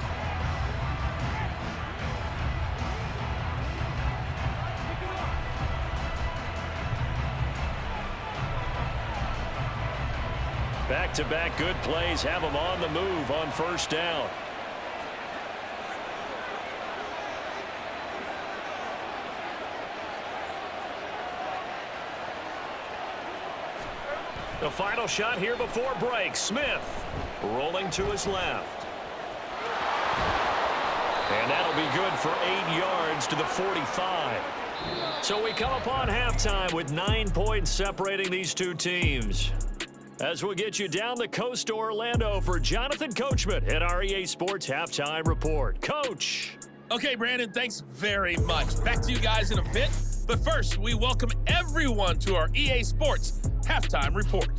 Back-to-back good plays have them on the move on 1st down. The final shot here before break. Smith rolling to his left. And that'll be good for 8 yards to the 45. So we come upon halftime with 9 points separating these two teams. As we'll get you down the coast to Orlando for Jonathan Coachman at our EA Sports Halftime Report. Coach. Okay, Brandon, thanks very much. Back to you guys in a bit. But first, we welcome everyone to our EA Sports Halftime Report.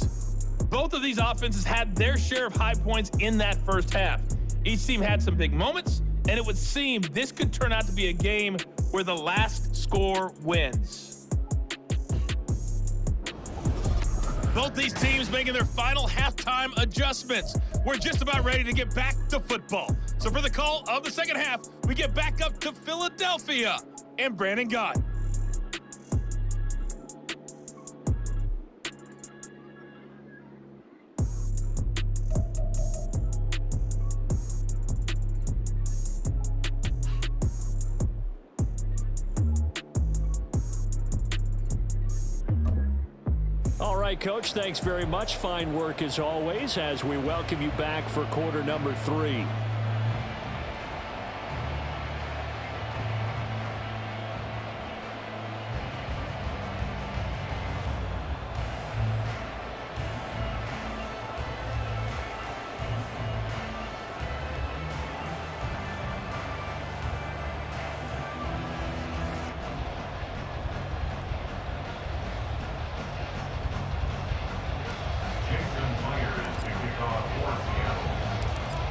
Both of these offenses had their share of high points in that first half. Each team had some big moments, and it would seem this could turn out to be a game where the last score wins. Both these teams making their final halftime adjustments. We're just about ready to get back to football. So for the call of the second half, we get back up to Philadelphia and Brandon Gott. All right, Coach, thanks very much. Fine work as always as we welcome you back for quarter number 3.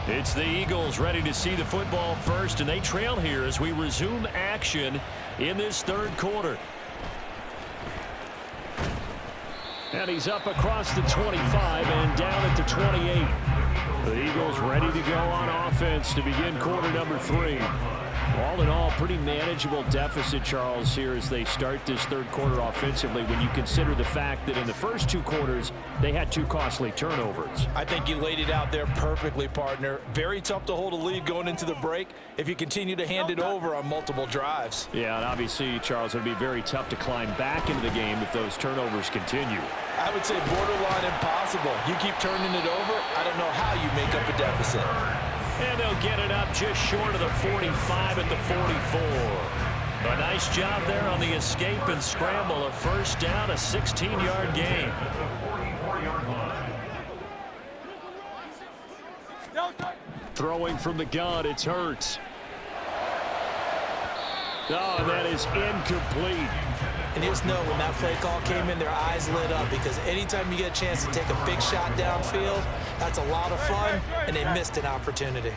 It's the Eagles ready to see the football first, and they trail here as we resume action in this 3rd quarter. And he's up across the 25 and down at the 28. The Eagles ready to go on offense to begin quarter number 3. All in all, pretty manageable deficit, Charles, here as they start this 3rd quarter offensively when you consider the fact that in the first 2 quarters, they had 2 costly turnovers. I think you laid it out there perfectly, partner. Very tough to hold a lead going into the break if you continue to hand it over on multiple drives. Yeah, and obviously, Charles, it would be very tough to climb back into the game if those turnovers continue. I would say borderline impossible. You keep turning it over, I don't know how you make up a deficit. And they'll get it up just short of the 45 at the 44. A nice job there on the escape and scramble. A 1st down, a 16-yard gain. Throwing from the gun, it's Hurts. Oh, and that is incomplete. And you just know when that play call came in, their eyes lit up because anytime you get a chance to take a big shot downfield, that's a lot of fun, and they missed an opportunity.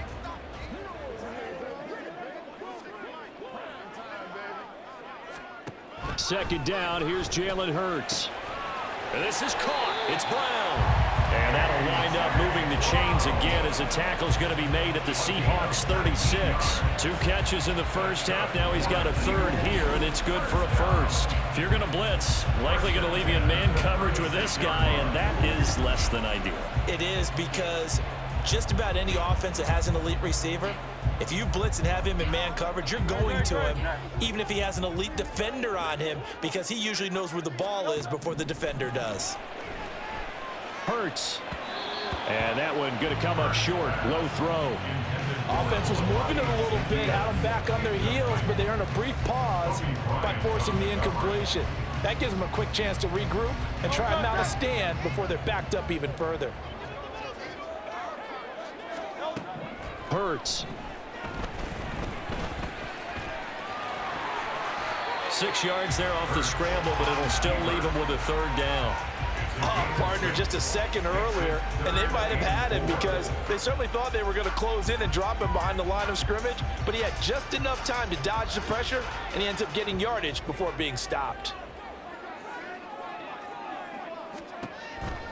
Second down, here's Jalen Hurts. And this is caught. It's Brown. And that'll wind up moving the chains again as the tackle's going to be made at the Seahawks 36. 2 catches in the first half. Now he's got a 3rd here, and it's good for a 1st. If you're going to blitz, likely going to leave you in man coverage with this guy, and that is less than ideal. It is because just about any offense that has an elite receiver, if you blitz and have him in man coverage, you're going to him, even if he has an elite defender on him, because he usually knows where the ball is before the defender does. Hurts. And that one going to come up short. Low throw. Offense was moving it a little bit, had them back on their heels, but they earned a brief pause by forcing the incompletion. That gives them a quick chance to regroup and try and mount a stand before they're backed up even further. 6 yards there off the scramble, but it'll still leave him with a 3rd down. Oh, partner, just a second earlier, and they might have had him because they certainly thought they were going to close in and drop him behind the line of scrimmage, but he had just enough time to dodge the pressure, and he ends up getting yardage before being stopped.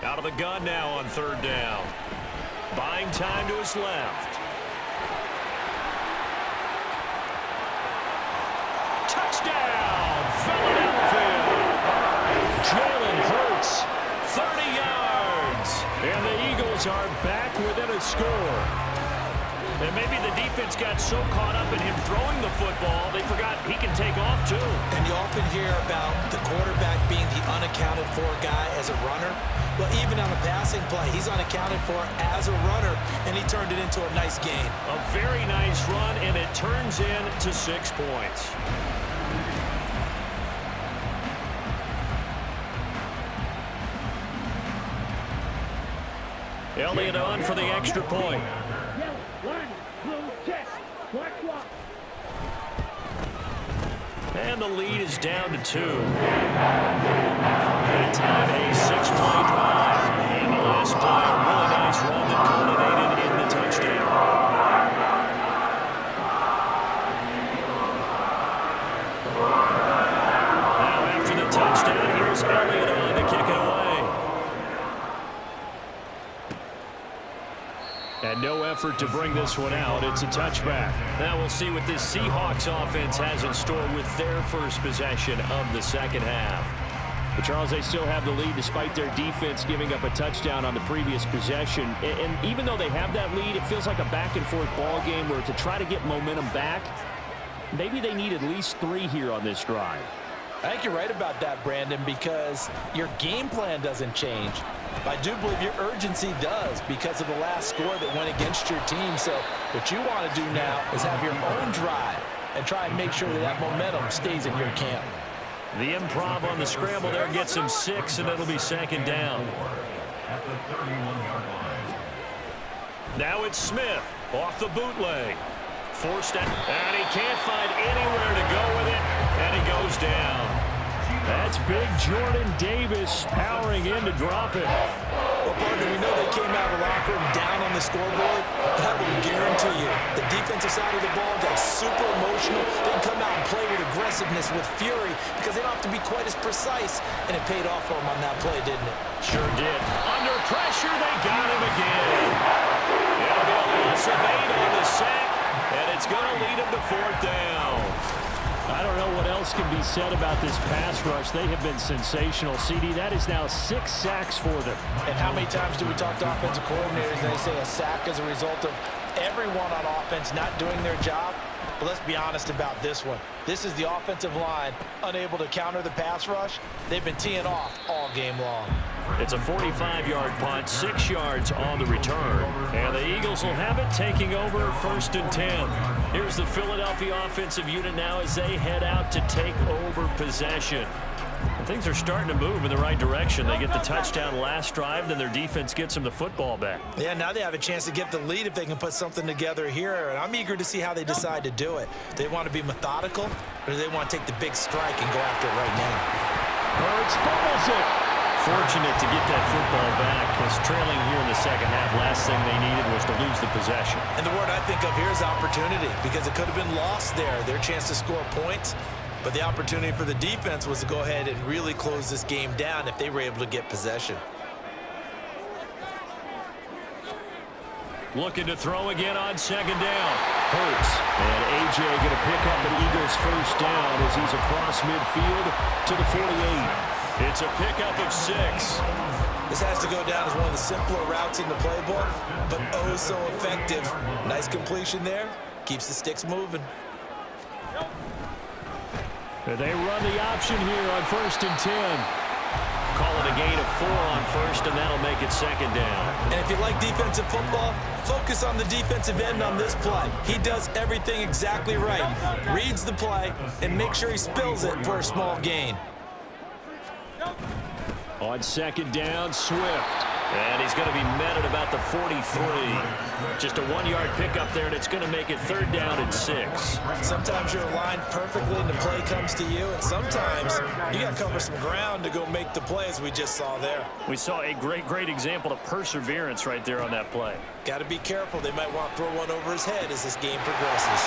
Out of the gun now on 3rd down. Buying time to his left. Touchdown, Philadelphia. Jalen Hurts, 30 yards. And the Eagles are back within a score. And maybe the defense got so caught up in him throwing the football, they forgot he can take off too. And you often hear about the quarterback being the unaccounted for guy as a runner. Well, even on a passing play, he's unaccounted for as a runner, and he turned it into a nice gain. A very nice run, and it turns into 6 points. Elliott on for the extra point. And the lead is down to 2. That time a 6-play drive. And the last play, a really nice run that culminated in the touchdown. Now after the touchdown, here's Elliott on to kick it away. And no effort to bring this one out. It's a touchback. Now we'll see what this Seahawks offense has in store with their first possession of the second half. But Charles, they still have the lead despite their defense giving up a touchdown on the previous possession. And even though they have that lead, it feels like a back-and-forth ball game where to try to get momentum back, maybe they need at least 3 here on this drive. I think you're right about that, Brandon, because your game plan doesn't change. I do believe your urgency does because of the last score that went against your team. So what you want to do now is have your own drive and try and make sure that that momentum stays in your camp. The improv on the scramble there gets him 6, and it'll be 2nd down. Now it's Smith off the bootleg. Forced out, and he can't find anywhere to go with it, and he goes down. That's big Jordan Davis powering in to drop it. Well, partner, we know they came out of the locker room down on the scoreboard. That will guarantee you the defensive side of the ball got super emotional. They can come out and play with aggressiveness, with fury, because they don't have to be quite as precise, and it paid off for them on that play, didn't it? Sure did. Under pressure, they got him again. It'll be a loss of 8 on the sack, and it's going to lead him to 4th down. I don't know what else can be said about this pass rush. They have been sensational. CD, that is now 6 sacks for them. And how many times do we talk to offensive coordinators and they say a sack as a result of everyone on offense not doing their job? But let's be honest about this one. This is the offensive line unable to counter the pass rush. They've been teeing off all game long. It's a 45-yard punt, 6 yards on the return. And the Eagles will have it, taking over 1st and 10. Here's the Philadelphia offensive unit now as they head out to take over possession. And things are starting to move in the right direction. They get the touchdown last drive, then their defense gets them the football back. Yeah, now they have a chance to get the lead if they can put something together here, and I'm eager to see how they decide to do it. They want to be methodical, or do they want to take the big strike and go after it right now? Hurts fumbles it. Fortunate to get that football back, because trailing here in the second half, last thing they needed was to lose the possession. And the word I think of here is opportunity, because it could have been lost there, their chance to score points. But the opportunity for the defense was to go ahead and really close this game down if they were able to get possession. Looking to throw again on 2nd down. Hurts. And A.J. going to pick up an Eagles 1st down as he's across midfield to the 48. It's a pickup of 6. This has to go down as one of the simpler routes in the playbook, but oh so effective. Nice completion there. Keeps the sticks moving. They run the option here on 1st and 10. Call it a gain of 4 on 1st, and that'll make it 2nd down. And if you like defensive football, focus on the defensive end on this play. He does everything exactly right. Reads the play, and make sure he spills it for a small gain. On 2nd down, Swift. And he's going to be met at about the 43. Just a 1-yard pickup there, and it's going to make it 3rd down and 6. Sometimes you're aligned perfectly and the play comes to you, and sometimes you got to cover some ground to go make the play, as we just saw there. We saw a great example of perseverance right there on that play. Got to be careful. They might want to throw one over his head as this game progresses.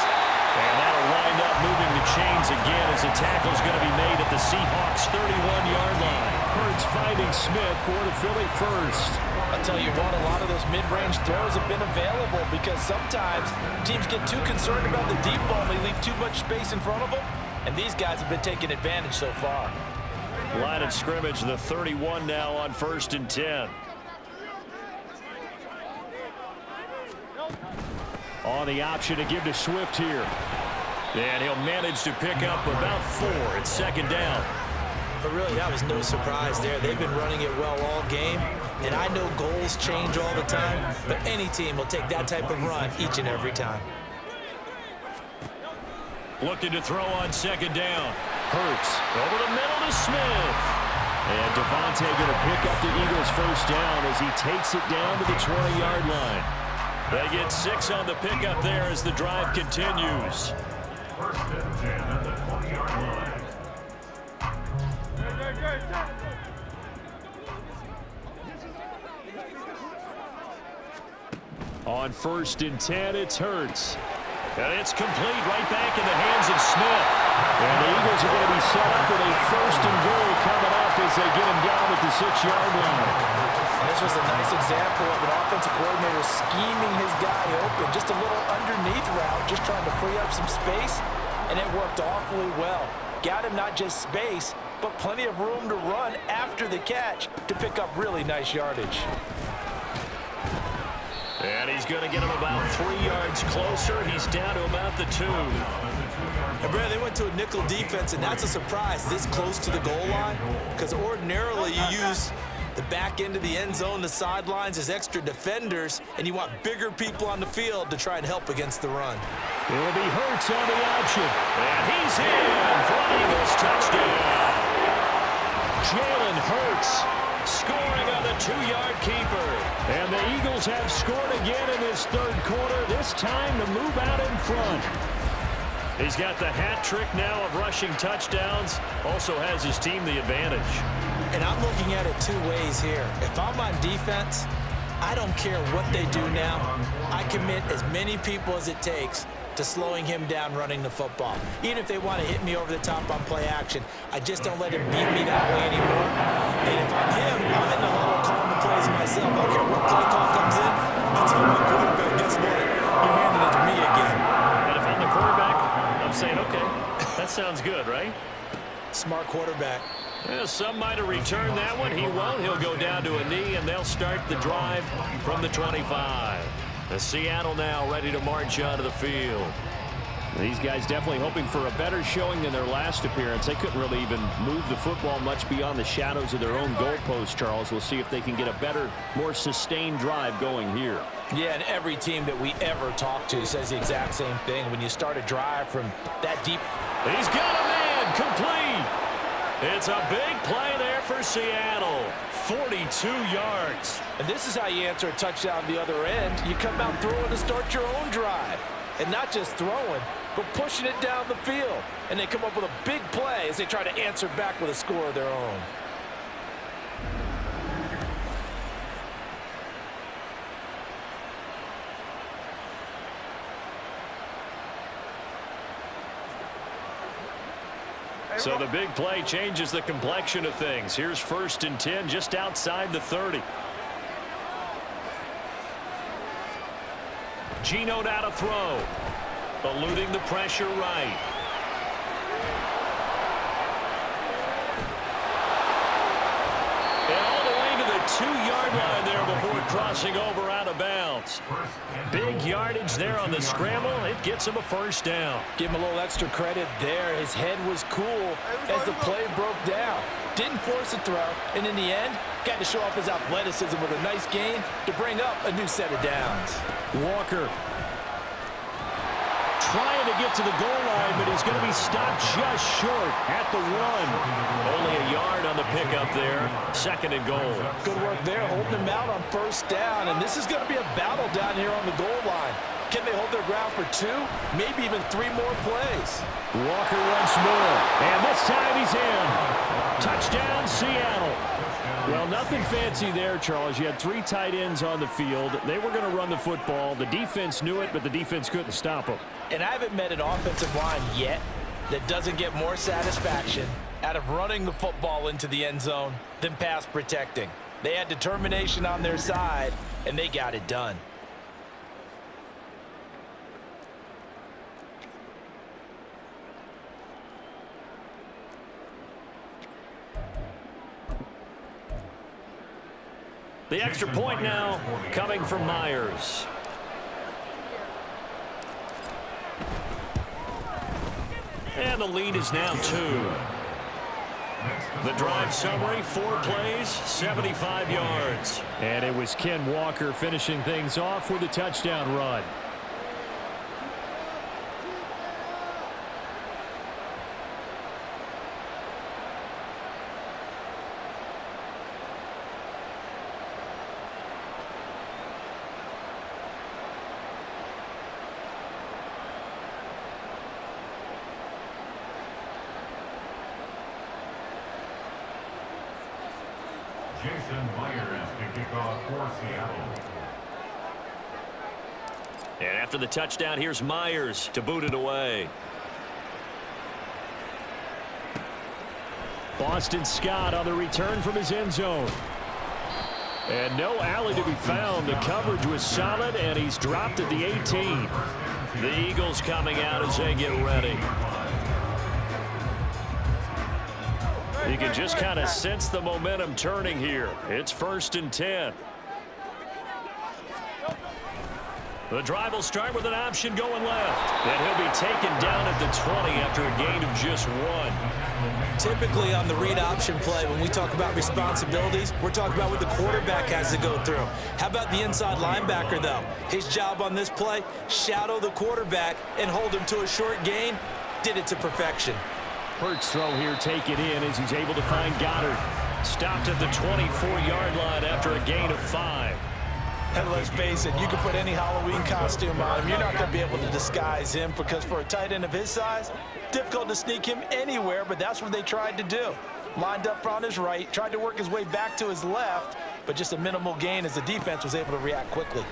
And that'll wind up moving the chains again as the tackle's going to be made at the Seahawks 31-yard line. Hurts finding Smith for the Philly first. I'll tell you what, a lot of those mid-range throws have been available because sometimes teams get too concerned about the deep ball. They leave too much space in front of them, and these guys have been taking advantage so far. Line of scrimmage, the 31 now on 1st and 10. On the option to give to Swift here. And he'll manage to pick up about 4. It's 2nd down. But really, that was no surprise there. They've been running it well all game, and I know goals change all the time, but any team will take that type of run each and every time. Looking to throw on 2nd down. Hurts over the middle to Smith. And Devontae going to pick up the Eagles' 1st down as he takes it down to the 20-yard line. They get 6 on the pickup there as the drive continues. 1st and 10 at the 20-yard line. On 1st and 10, it's Hurts. And it's complete right back in the hands of Smith. And the Eagles are going to be set up with a 1st and goal coming up as they get him down at the 6-yard line. This was a nice example of an offensive coordinator scheming his guy open. Just a little underneath route, just trying to free up some space, and it worked awfully well. Got him not just space, but plenty of room to run after the catch to pick up really nice yardage. And he's going to get him about 3 yards closer. He's down to about the 2. And Brad, they went to a nickel defense, and that's a surprise this close to the goal line, because ordinarily you use the back end of the end zone, the sidelines as extra defenders, and you want bigger people on the field to try and help against the run. It'll be Hurts on the option. And he's in for an Eagles touchdown. Jalen Hurts scoring on the 2-yard keeper. And the Eagles have scored again in this 3rd quarter, this time to move out in front. He's got the hat trick now of rushing touchdowns. Also has his team the advantage. And I'm looking at it 2 ways here. If I'm on defense, I don't care what they do now. I commit as many people as it takes to slowing him down running the football. Even if they want to hit me over the top on play action, I just don't let him beat me that way anymore. And if I'm him, I'm in the huddle calling the plays myself. I don't care what play call comes in. I tell my quarterback, guess what? You're handing it to me again. And if I'm the quarterback, I'm saying, okay, that sounds good, right? Smart quarterback. Well, some might have returned that one. He won't. He'll go down to a knee, and they'll start the drive from the 25. The Seattle now ready to march onto the field. These guys definitely hoping for a better showing than their last appearance. They couldn't really even move the football much beyond the shadows of their own goalpost, Charles. We'll see if they can get a better, more sustained drive going here. Yeah, and every team that we ever talk to says the exact same thing. When you start a drive from that deep. He's got a man complete. It's a big play there for Seattle. 42 yards. And this is how you answer a touchdown the other end. You come out throwing to start your own drive. And not just throwing, but pushing it down the field. And they come up with a big play as they try to answer back with a score of their own. So the big play changes the complexion of things. Here's 1st and 10 just outside the 30. Geno now to throw. Eluding the pressure right. And all the way to the 2-yard line there before crossing over out of bounds. Big yardage there on the scramble. It gets him a 1st down. Give him a little extra credit there. His head was cool as the play broke down. Didn't force a throw, and in the end, got to show off his athleticism with a nice gain to bring up a new set of downs. Walker trying to get to the goal line, but he's going to be stopped just short at the 1. Only a yard on the pickup there. 2nd and goal. Good work there, holding him out on 1st down, and this is going to be a battle down here on the goal line. Can they hold their ground for 2, maybe even 3 more plays? Walker once more, and this time he's in. Touchdown, Seattle. Well, nothing fancy there, Charles. You had 3 tight ends on the field. They were going to run the football. The defense knew it, but the defense couldn't stop them. And I haven't met an offensive line yet that doesn't get more satisfaction out of running the football into the end zone than pass protecting. They had determination on their side, and they got it done. The extra point now coming from Myers. And the lead is now 2. The drive summary, 4 plays, 75 yards. And it was Ken Walker finishing things off with a touchdown run. Jason Myers to kick off for Seattle. And after the touchdown, here's Myers to boot it away. Boston Scott on the return from his end zone. And no alley to be found. The coverage was solid, and he's dropped at the 18. The Eagles coming out as they get ready. You can just kind of sense the momentum turning here. It's 1st and 10. The drive will start with an option going left. And he'll be taken down at the 20 after a gain of just 1. Typically on the read option play, when we talk about responsibilities, we're talking about what the quarterback has to go through. How about the inside linebacker, though? His job on this play, shadow the quarterback and hold him to a short gain. Did it to perfection. Hurts throw here taken in as he's able to find Goddard. Stopped at the 24-yard line after a gain of 5. And let's face it, you can put any Halloween costume on him. You're not going to be able to disguise him because for a tight end of his size, difficult to sneak him anywhere, but that's what they tried to do. Lined up on his right, tried to work his way back to his left, but just a minimal gain as the defense was able to react quickly.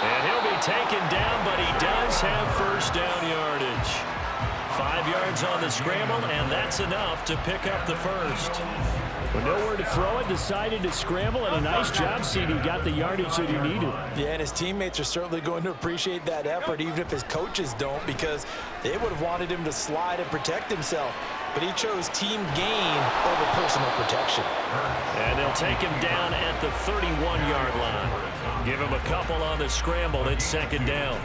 And he'll be taken down, but he does have 1st down yardage. 5 yards on the scramble, and that's enough to pick up the 1st. With nowhere to throw it, decided to scramble, and a nice job, CD. Got the yardage that he needed. Yeah, and his teammates are certainly going to appreciate that effort, even if his coaches don't, because they would have wanted him to slide and protect himself. But he chose team gain over personal protection. And they'll take him down at the 31-yard line. Give him a couple on the scramble. It's 2nd down.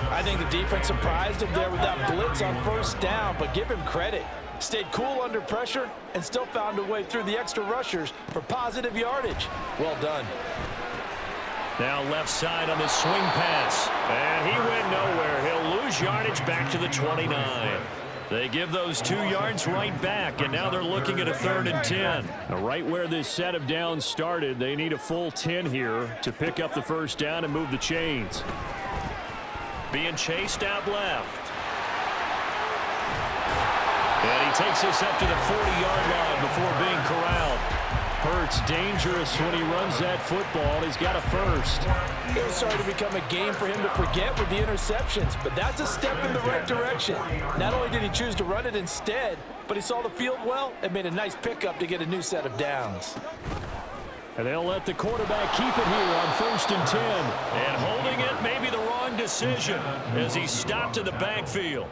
I think the defense surprised him there with that blitz on 1st down, but give him credit. Stayed cool under pressure and still found a way through the extra rushers for positive yardage. Well done. Now left side on the swing pass. And he went nowhere. He'll lose yardage back to the 29. They give those 2 yards right back, and now they're looking at a 3rd and 10. Now, right where this set of downs started, they need a full 10 here to pick up the 1st down and move the chains. Being chased out left. And he takes this up to the 40-yard line before being corralled. Hurts dangerous when he runs that football. He's got a 1st. It was starting to become a game for him to forget with the interceptions, but that's a step in the right direction. Not only did he choose to run it instead, but he saw the field well and made a nice pickup to get a new set of downs. And they'll let the quarterback keep it here on 1st and 10. And holding it may be the wrong decision as he stopped in the backfield.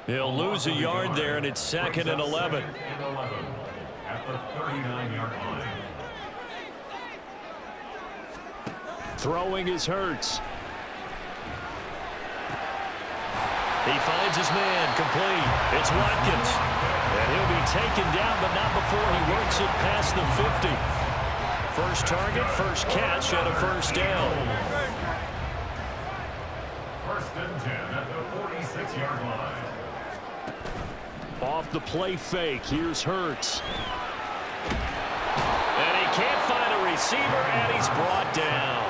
He'll lose a yard there, and it's 2nd and 11. At the 39-yard line. Throwing is Hurts. He finds his man complete. It's Watkins. And he'll be taken down, but not before he works it past the 50. First target, first catch, and a 1st down. and 10 at the 46-yard line. Off the play fake, here's Hurts. And he can't find a receiver, and he's brought down.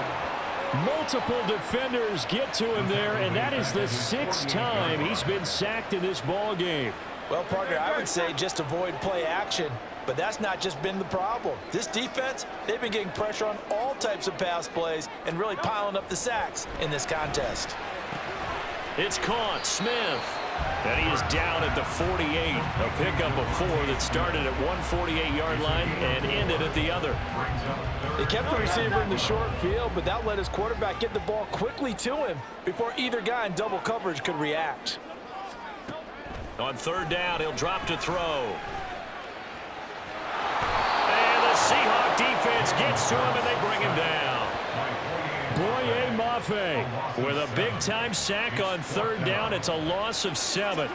Multiple defenders get to him there, and that is the 6th time he's been sacked in this ball game. Well, partner, I would say just avoid play action, but that's not just been the problem. This defense, they've been getting pressure on all types of pass plays and really piling up the sacks in this contest. It's caught, Smith. And he is down at the 48. A pickup of 4 that started at 148-yard line and ended at the other. They kept the receiver in the short field, but that let his quarterback get the ball quickly to him before either guy in double coverage could react. On 3rd down, he'll drop to throw. And the Seahawks defense gets to him, and they bring him down. Boye Mafe with a big-time sack on 3rd down. It's a loss of 7.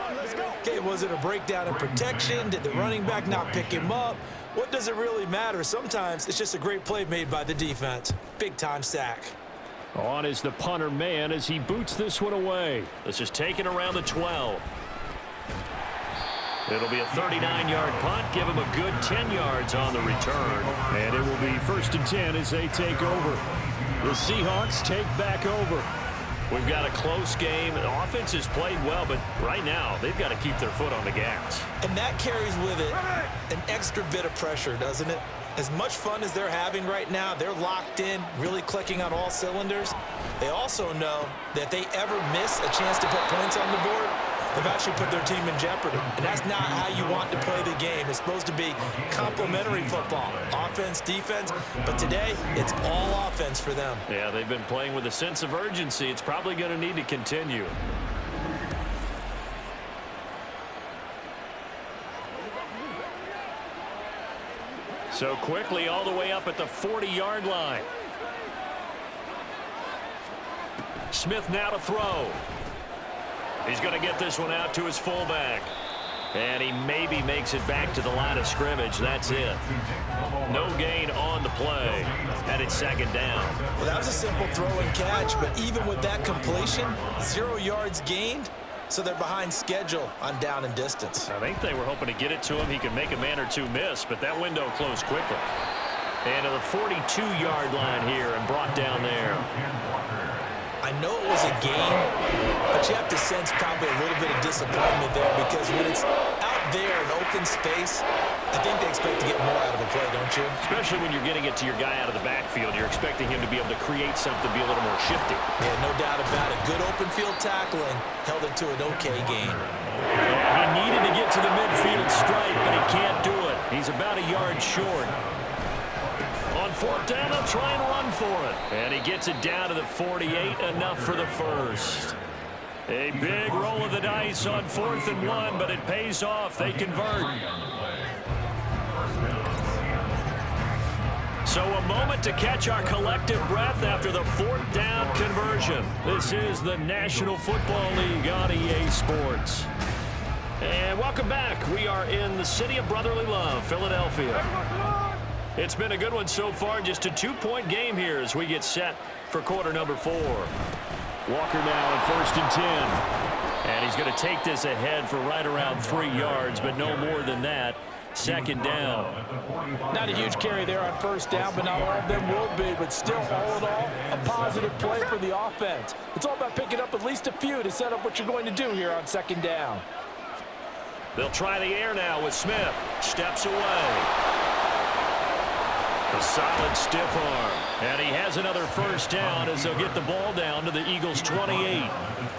Okay, was it a breakdown in protection? Did the running back not pick him up? What does it really matter? Sometimes it's just a great play made by the defense. Big-time sack. On is the punter man as he boots this one away. This is taken around the 12. It'll be a 39-yard punt. Give him a good 10 yards on the return. And it will be 1st and 10 as they take over. The Seahawks take back over. We've got a close game. The offense has played well, but right now they've got to keep their foot on the gas. And that carries with it an extra bit of pressure, doesn't it? As much fun as they're having right now, they're locked in, really clicking on all cylinders. They also know that if they ever miss a chance to put points on the board, they've actually put their team in jeopardy. And that's not how you want to play the game. It's supposed to be complementary football, offense, defense. But today, it's all offense for them. Yeah, they've been playing with a sense of urgency. It's probably going to need to continue. So quickly all the way up at the 40-yard line. Smith now to throw. He's going to get this one out to his fullback. And he maybe makes it back to the line of scrimmage. That's it. No gain on the play. And it's 2nd down. Well, that was a simple throw and catch, but even with that completion, 0 yards gained, so they're behind schedule on down and distance. I think they were hoping to get it to him. He could make a man or two miss, but that window closed quickly. And to the 42-yard line here and brought down there. I know it was a game, but you have to sense probably a little bit of disappointment there because when it's out there in open space, I think they expect to get more out of a play, don't you? Especially when you're getting it to your guy out of the backfield. You're expecting him to be able to create something, be a little more shifty. Yeah, no doubt about it. Good open field tackling held it to an okay gain. Yeah, he needed to get to the midfield stripe, but he can't do it. He's about a yard short. On 4th down, they'll try and run for it. And he gets it down to the 48, enough for the first. A big roll of the dice on 4th and 1, but it pays off. They convert. So a moment to catch our collective breath after the 4th down conversion. This is the National Football League on EA Sports. And welcome back. We are in the city of brotherly love, Philadelphia. It's been a good one so far. Just a 2-point game here as we get set for quarter number 4. Walker now in 1st and 10. And he's going to take this ahead for right around 3 yards, but no more than that. 2nd down. Not a huge carry there on 1st down, but not all of them will be. But still, all in all, a positive play for the offense. It's all about picking up at least a few to set up what you're going to do here on 2nd down. They'll try the air now with Smith. Steps away. A solid stiff arm. And he has another 1st down as they'll get the ball down to the Eagles' 28.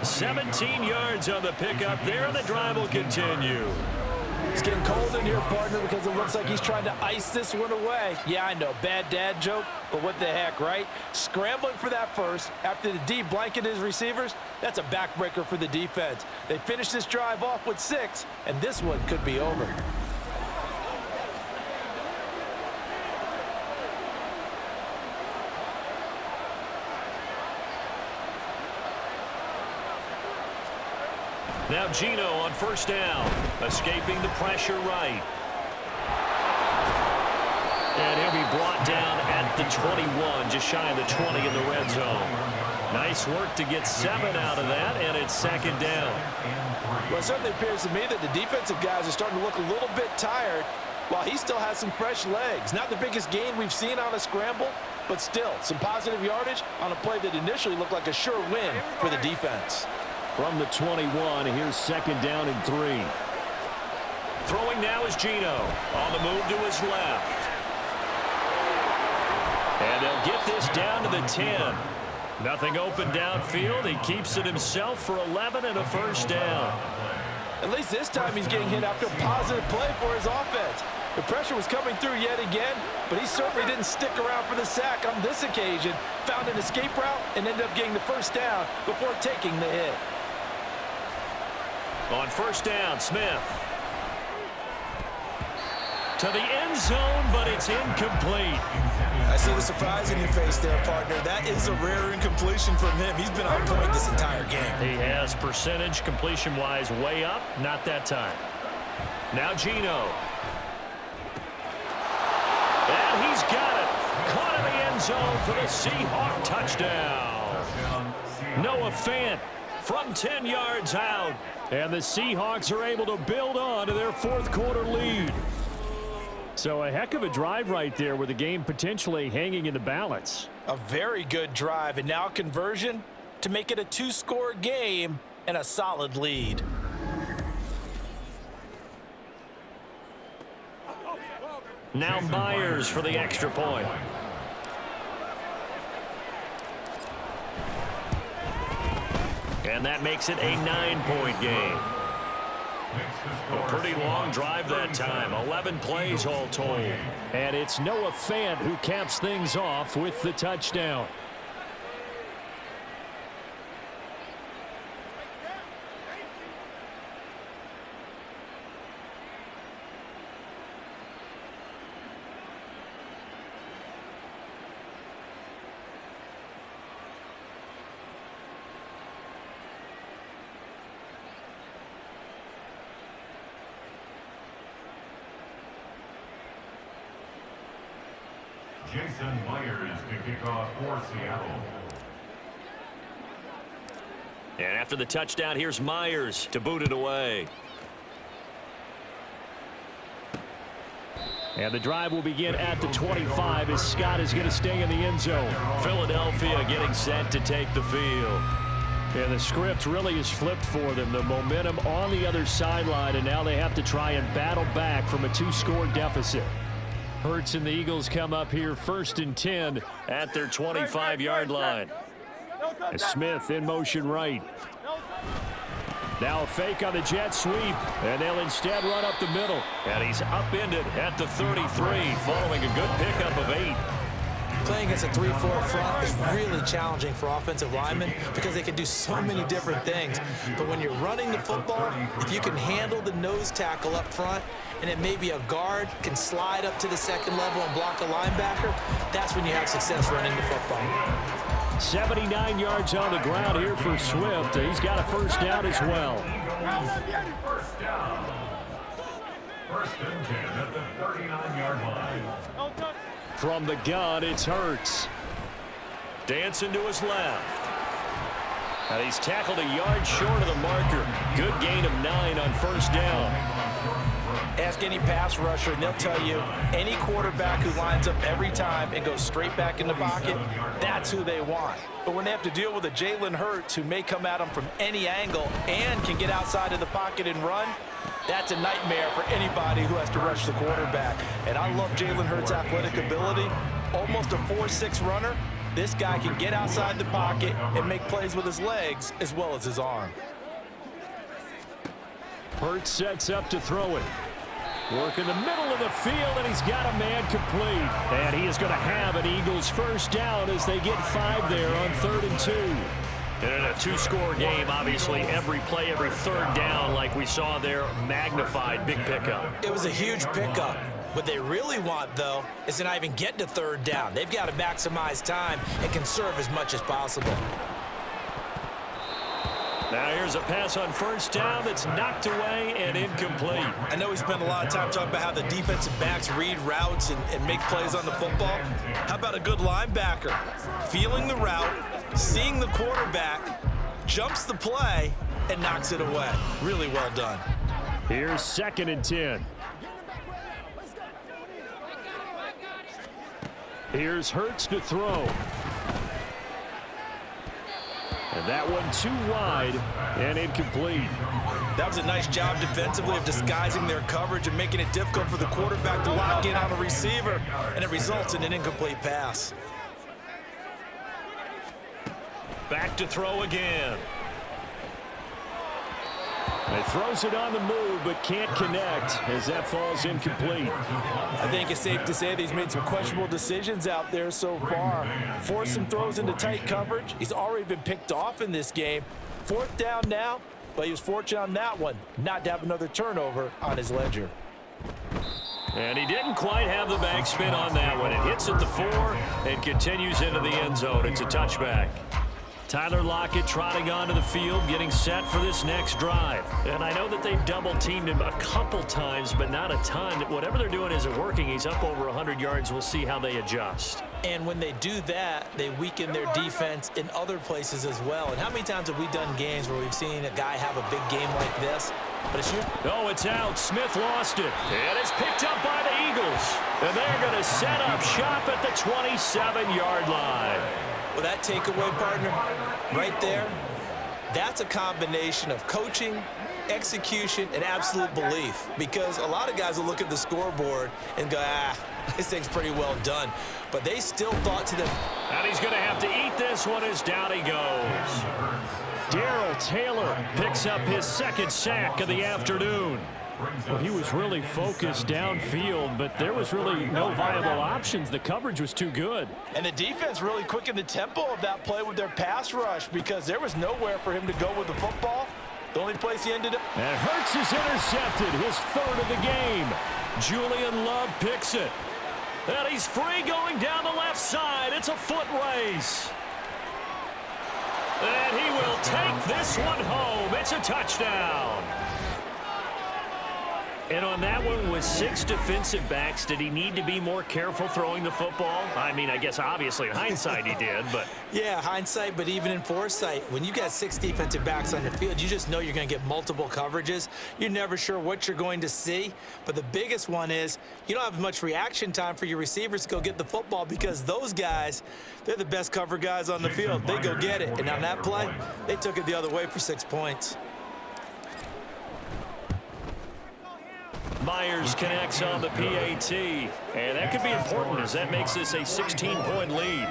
17 yards on the pickup there, and the drive will continue. It's getting cold in here, partner, because it looks like he's trying to ice this one away. Yeah, I know, bad dad joke, but what the heck, right? Scrambling for that first after the D blanketed his receivers, that's a backbreaker for the defense. They finished this drive off with 6, and this one could be over. Now Geno on 1st down, escaping the pressure right. And he'll be brought down at the 21, just shy of the 20 in the red zone. Nice work to get 7 out of that, and it's second down. Well, it certainly appears to me that the defensive guys are starting to look a little bit tired while he still has some fresh legs. Not the biggest gain we've seen on a scramble, but still some positive yardage on a play that initially looked like a sure win for the defense. From the 21, here's second down and 3. Throwing now is Geno. On the move to his left. And they'll get this down to the 10. Nothing open downfield. He keeps it himself for 11 and a first down. At least this time he's getting hit after a positive play for his offense. The pressure was coming through yet again, but he certainly didn't stick around for the sack on this occasion. Found an escape route and ended up getting the first down before taking the hit. On first down, Smith. To the end zone, but it's incomplete. I see the surprise in your face there, partner. That is a rare incompletion from him. He's been on point this entire game. He has percentage completion-wise way up. Not that time. Now Geno. And he's got it. Caught in the end zone for the Seahawks touchdown. Noah Fant from 10 yards out. And the Seahawks are able to build on to their fourth quarter lead. So a heck of a drive right there with the game potentially hanging in the balance. A very good drive, and now conversion to make it a 2-score game and a solid lead. Now Myers for the extra point. And that makes it a 9-point game. A pretty long drive that time. 11 plays all told. And it's Noah Fant who caps things off with the touchdown. Jason Myers to kick off for Seattle. And after the touchdown, here's Myers to boot it away. And the drive will begin at the 25 as Scott is going to stay in the end zone. Philadelphia getting set to take the field. And the script really is flipped for them. The momentum on the other sideline, and now they have to try and battle back from a 2-score deficit. Hurts and the Eagles come up here first and 10 at their 25-yard line. And Smith in motion right. Now a fake on the jet sweep, and they'll instead run up the middle. And he's upended at the 33 following a good pickup of 8. Playing against a 3-4 front is really challenging for offensive linemen because they can do so many different things. But when you're running the football, if you can handle the nose tackle up front, and then maybe a guard can slide up to the second level and block a linebacker, that's when you have success running the football. 79 yards on the ground here for Swift. He's got a first down as well. First down. First and 10 at the 39-yard line. From the gun, it's Hurts. Dancing to his left. And he's tackled a yard short of the marker. Good gain of 9 on first down. Ask any pass rusher, and they'll tell you any quarterback who lines up every time and goes straight back in the pocket, that's who they want. But when they have to deal with a Jalen Hurts who may come at them from any angle and can get outside of the pocket and run, that's a nightmare for anybody who has to rush the quarterback. And I love Jalen Hurts' athletic ability. Almost a 4.6 runner. This guy can get outside the pocket and make plays with his legs as well as his arm. Hurts sets up to throw it. Work in the middle of the field, and he's got a man complete. And he is going to have an Eagles first down as they get 5 there on 3rd and 2. And in a 2-score game, obviously, every play, every third down, like we saw there, magnified, big pickup. It was a huge pickup. What they really want, though, is to not even get to 3rd down. They've got to maximize time and conserve as much as possible. Now here's a pass on first down that's knocked away and incomplete. I know we spent a lot of time talking about how the defensive backs read routes and make plays on the football. How about a good linebacker? Feeling the route, seeing the quarterback, jumps the play, and knocks it away. Really well done. Here's 2nd and 10. Here's Hurts to throw. And that one too wide and incomplete. That was a nice job defensively of disguising their coverage and making it difficult for the quarterback to lock in on a receiver, and it results in an incomplete pass. Back to throw again. He throws it on the move, but can't connect as that falls incomplete. I think it's safe to say that he's made some questionable decisions out there so far. Forced some throws into tight coverage. He's already been picked off in this game. 4th down now, but he was fortunate on that one not to have another turnover on his ledger. And he didn't quite have the backspin on that one. It hits at the 4 and continues into the end zone. It's a touchback. Tyler Lockett trotting onto the field, getting set for this next drive. And I know that they've double-teamed him a couple times, but not a ton. Whatever they're doing isn't working. He's up over 100 yards. We'll see how they adjust. And when they do that, they weaken their defense in other places as well. And how many times have we done games where we've seen a guy have a big game like this? But it's you. Oh, it's out. Smith lost it. And it's picked up by the Eagles. And they're going to set up shop at the 27-yard line. Well, that takeaway, partner, right there, that's a combination of coaching, execution, and absolute belief. Because a lot of guys will look at the scoreboard and go, this thing's pretty well done. But they still thought to them. And he's going to have to eat this one as down he goes. Darrell Taylor picks up his 2nd sack of the afternoon. Well, he was really focused downfield, but there was really no viable options. The coverage was too good. And the defense really quickened the tempo of that play with their pass rush because there was nowhere for him to go with the football. The only place he ended up. And Hurts is intercepted, his 3rd of the game. Julian Love picks it. And he's free going down the left side. It's a foot race. And he will take this one home. It's a touchdown. And on that one, with 6 defensive backs, did he need to be more careful throwing the football? I mean, I guess obviously in hindsight he did, but... Yeah, hindsight, but even in foresight, when you got 6 defensive backs on your field, you just know you're going to get multiple coverages. You're never sure what you're going to see. But the biggest one is you don't have much reaction time for your receivers to go get the football because those guys, they're the best cover guys on the field. They go get it. And on that play, they took it the other way for 6 points. Myers connects on the PAT, and that could be important as that makes this a 16-point lead.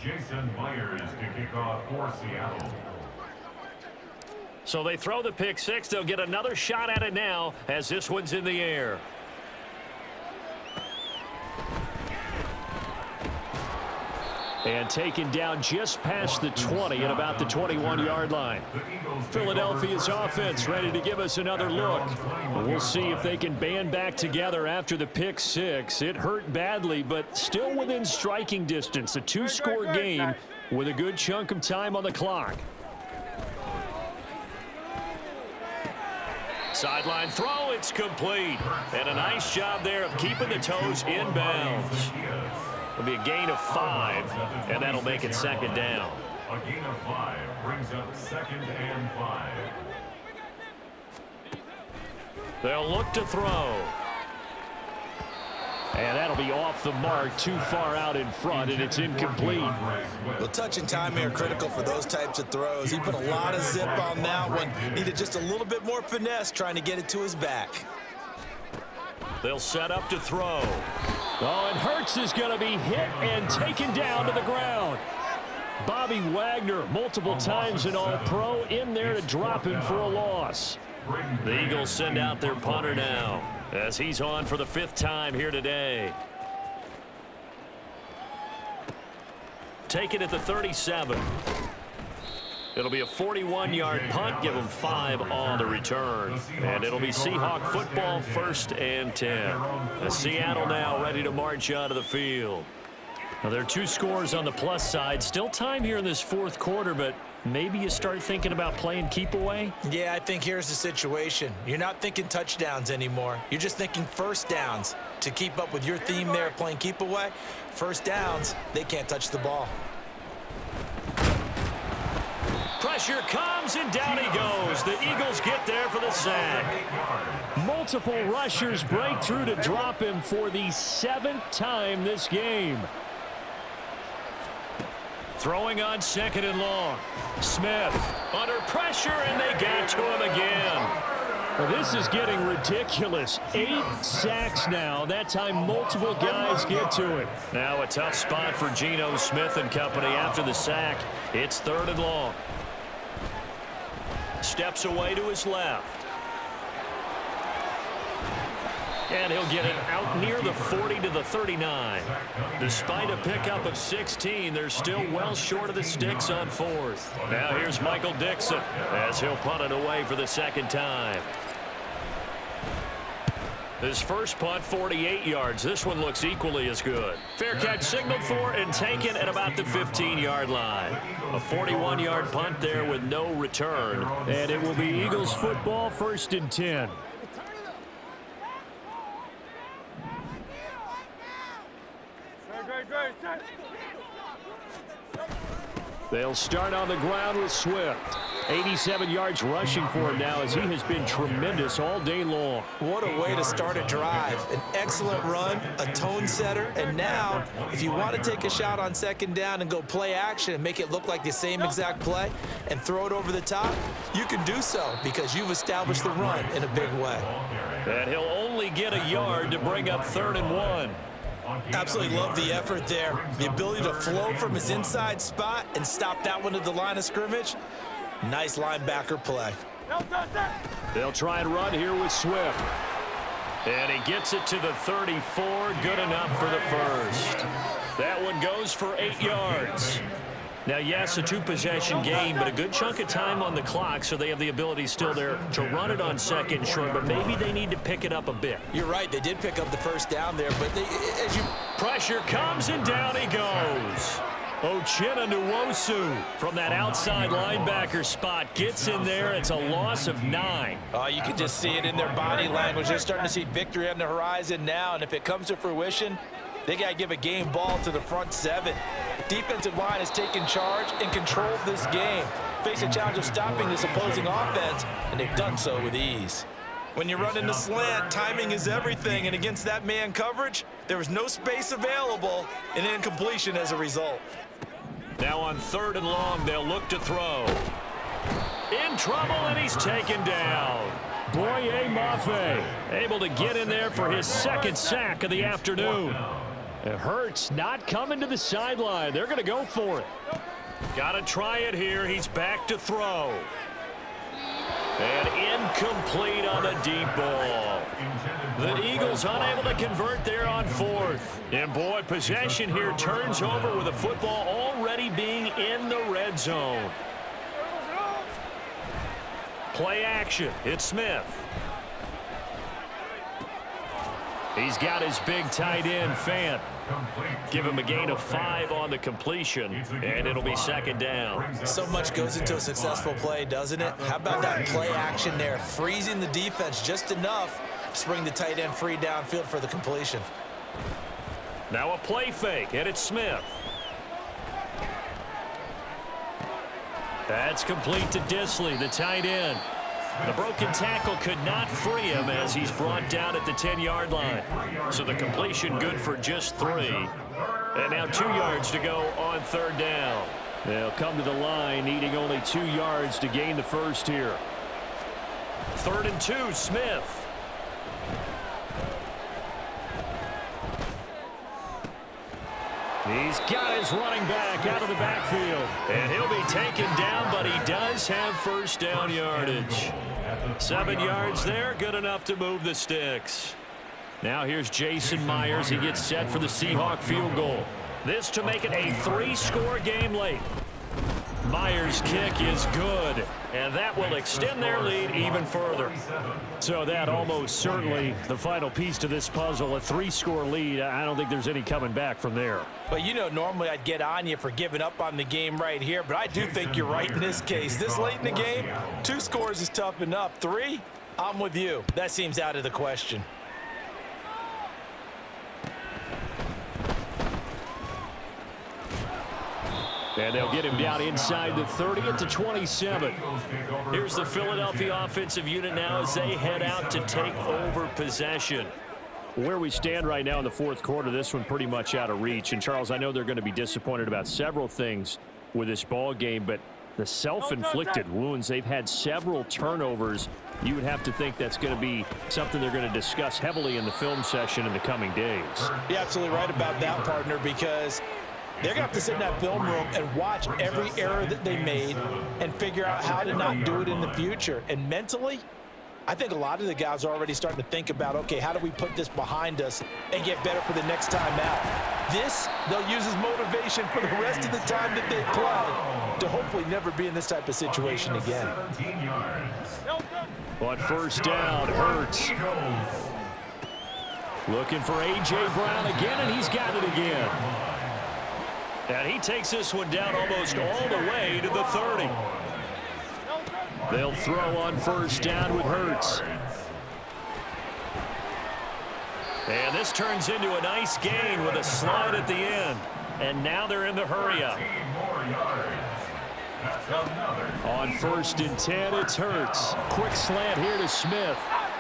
Jason Myers to kick off for Seattle. So they throw the pick 6. They'll get another shot at it now as this one's in the air. And taken down just past the 20 at about the 21-yard line. Philadelphia's offense ready to give us another look. We'll see if they can band back together after the pick 6. It hurt badly, but still within striking distance. A 2-score game with a good chunk of time on the clock. Sideline throw, it's complete. And a nice job there of keeping the toes in bounds. It'll be a gain of 5, and that'll make it 2nd down. A gain of 5 brings up 2nd and 5. They'll look to throw. And that'll be off the mark, too far out in front, and it's incomplete. Well, touch and timing are critical for those types of throws. He put a lot of zip on that one. Needed just a little bit more finesse trying to get it to his back. They'll set up to throw. Oh, and Hurts is going to be hit and taken down to the ground. Bobby Wagner, multiple times an All-Pro, in there to drop him for a loss. The Eagles send out their punter now, as he's on for the 5th time here today. Taken at the 37. It'll be a 41-yard punt, give them 5 on the return. And it'll be Seahawk football, 1st and 10. Seattle now ready to march out of the field. Now, there are 2 scores on the plus side. Still time here in this 4th quarter, but maybe you start thinking about playing keep away? Yeah, I think here's the situation. You're not thinking touchdowns anymore. You're just thinking first downs. To keep up with your theme there, playing keep away, first downs, they can't touch the ball. Pressure comes, and down he goes. The Eagles get there for the sack. Multiple rushers break through to drop him for the 7th time this game. Throwing on 2nd and long. Smith under pressure, and they got to him again. Well, this is getting ridiculous. 8 sacks now. That time multiple guys get to it. Now a tough spot for Geno Smith and company after the sack. It's 3rd and long. Steps away to his left. And he'll get it out near the 40 to the 39. Despite a pickup of 16, they're still well short of the sticks on 4th. Now here's Michael Dixon as he'll punt it away for the 2nd time. His first punt, 48 yards. This one looks equally as good. Fair catch signaled for and taken at about the 15-yard line. A 41-yard punt there with no return. And it will be Eagles football, 1st and 10. They'll start on the ground with Swift. 87 yards rushing for him now, as he has been tremendous all day long. What a way to start a drive. An excellent run, a tone setter, and now if you want to take a shot on 2nd down and go play action and make it look like the same exact play and throw it over the top, you can do so because you've established the run in a big way. And he'll only get a yard to bring up 3rd and 1. Absolutely love the effort there. The ability to flow from his inside spot and stop that one at the line of scrimmage. Nice linebacker play. They'll try and run here with Swift. And he gets it to the 34. Good enough for the 1st. That one goes for 8 yards. Now, yes, a 2-possession game, but a good chunk of time on the clock, so they have the ability still there to run it on 2nd and short, but maybe they need to pick it up a bit. You're right. They did pick up the 1st down there, but Pressure comes, and down he goes. Uchenna Nwosu from that outside linebacker spot gets in there. It's a loss of 9. Oh, you can just see it in their body language. They're starting to see victory on the horizon now, and if it comes to fruition, they got to give a game ball to the front 7. Defensive line has taken charge and controlled this game. Face a challenge of stopping this opposing offense, and they've done so with ease. When you're running the slant, timing is everything, and against that man coverage, there was no space available, and incompletion as a result. Now on 3rd and long, they'll look to throw. In trouble, and he's taken down. Boye Mafe able to get in there for his 2nd sack of the afternoon. It hurts not coming to the sideline. They're going to go for it. Got to try it here. He's back to throw. And incomplete on the deep ball. The Eagles unable to convert there on 4th. And boy, possession here turns over with the football already being in the red zone. Play action. It's Smith. He's got his big tight end, Fant. Give him a gain of 5 on the completion, and it'll be 2nd down. So much goes into a successful play, doesn't it? How about that play action there? Freezing the defense just enough to bring the tight end free downfield for the completion. Now a play fake, and it's Smith. That's complete to Disley, the tight end. The broken tackle could not free him as he's brought down at the 10-yard line. So the completion good for just 3. And now 2 yards to go on 3rd down. They'll come to the line, needing only 2 yards to gain the first here. 3rd and 2, Smith. He's got his running back out of the backfield. And he'll be taken down, but he does have first down yardage. 7 yards there, good enough to move the sticks. Now here's Jason Myers. He gets set for the Seahawk field goal. This to make it a 3-score game late. Myers' kick is good, and that will extend their lead even further. So that almost certainly the final piece to this puzzle, a 3-score lead. I don't think there's any coming back from there. But, you know, normally I'd get on you for giving up on the game right here, but I do think you're right in this case. This late in the game, 2 scores is tough enough. 3, I'm with you. That seems out of the question. And they'll get him down inside the 30 at the 27. Here's the Philadelphia offensive unit now as they head out to take over possession. Where we stand right now in the 4th quarter, this one pretty much out of reach. And, Charles, I know they're going to be disappointed about several things with this ball game, but the self-inflicted wounds, they've had several turnovers. You would have to think that's going to be something they're going to discuss heavily in the film session in the coming days. You're absolutely right about that, partner, because they're going to have to sit in that film room and watch every error that they made and figure out how to not do it in the future. And mentally, I think a lot of the guys are already starting to think about, okay, how do we put this behind us and get better for the next time out? This, they'll use as motivation for the rest of the time that they play to hopefully never be in this type of situation again. On 1st down, Hurts. Looking for A.J. Brown again, and he's got it again. And he takes this one down almost all the way to the 30. They'll throw on 1st down with Hurts. And this turns into a nice gain with a slide at the end. And now they're in the hurry up. On 1st and 10, it's Hurts. Quick slant here to Smith.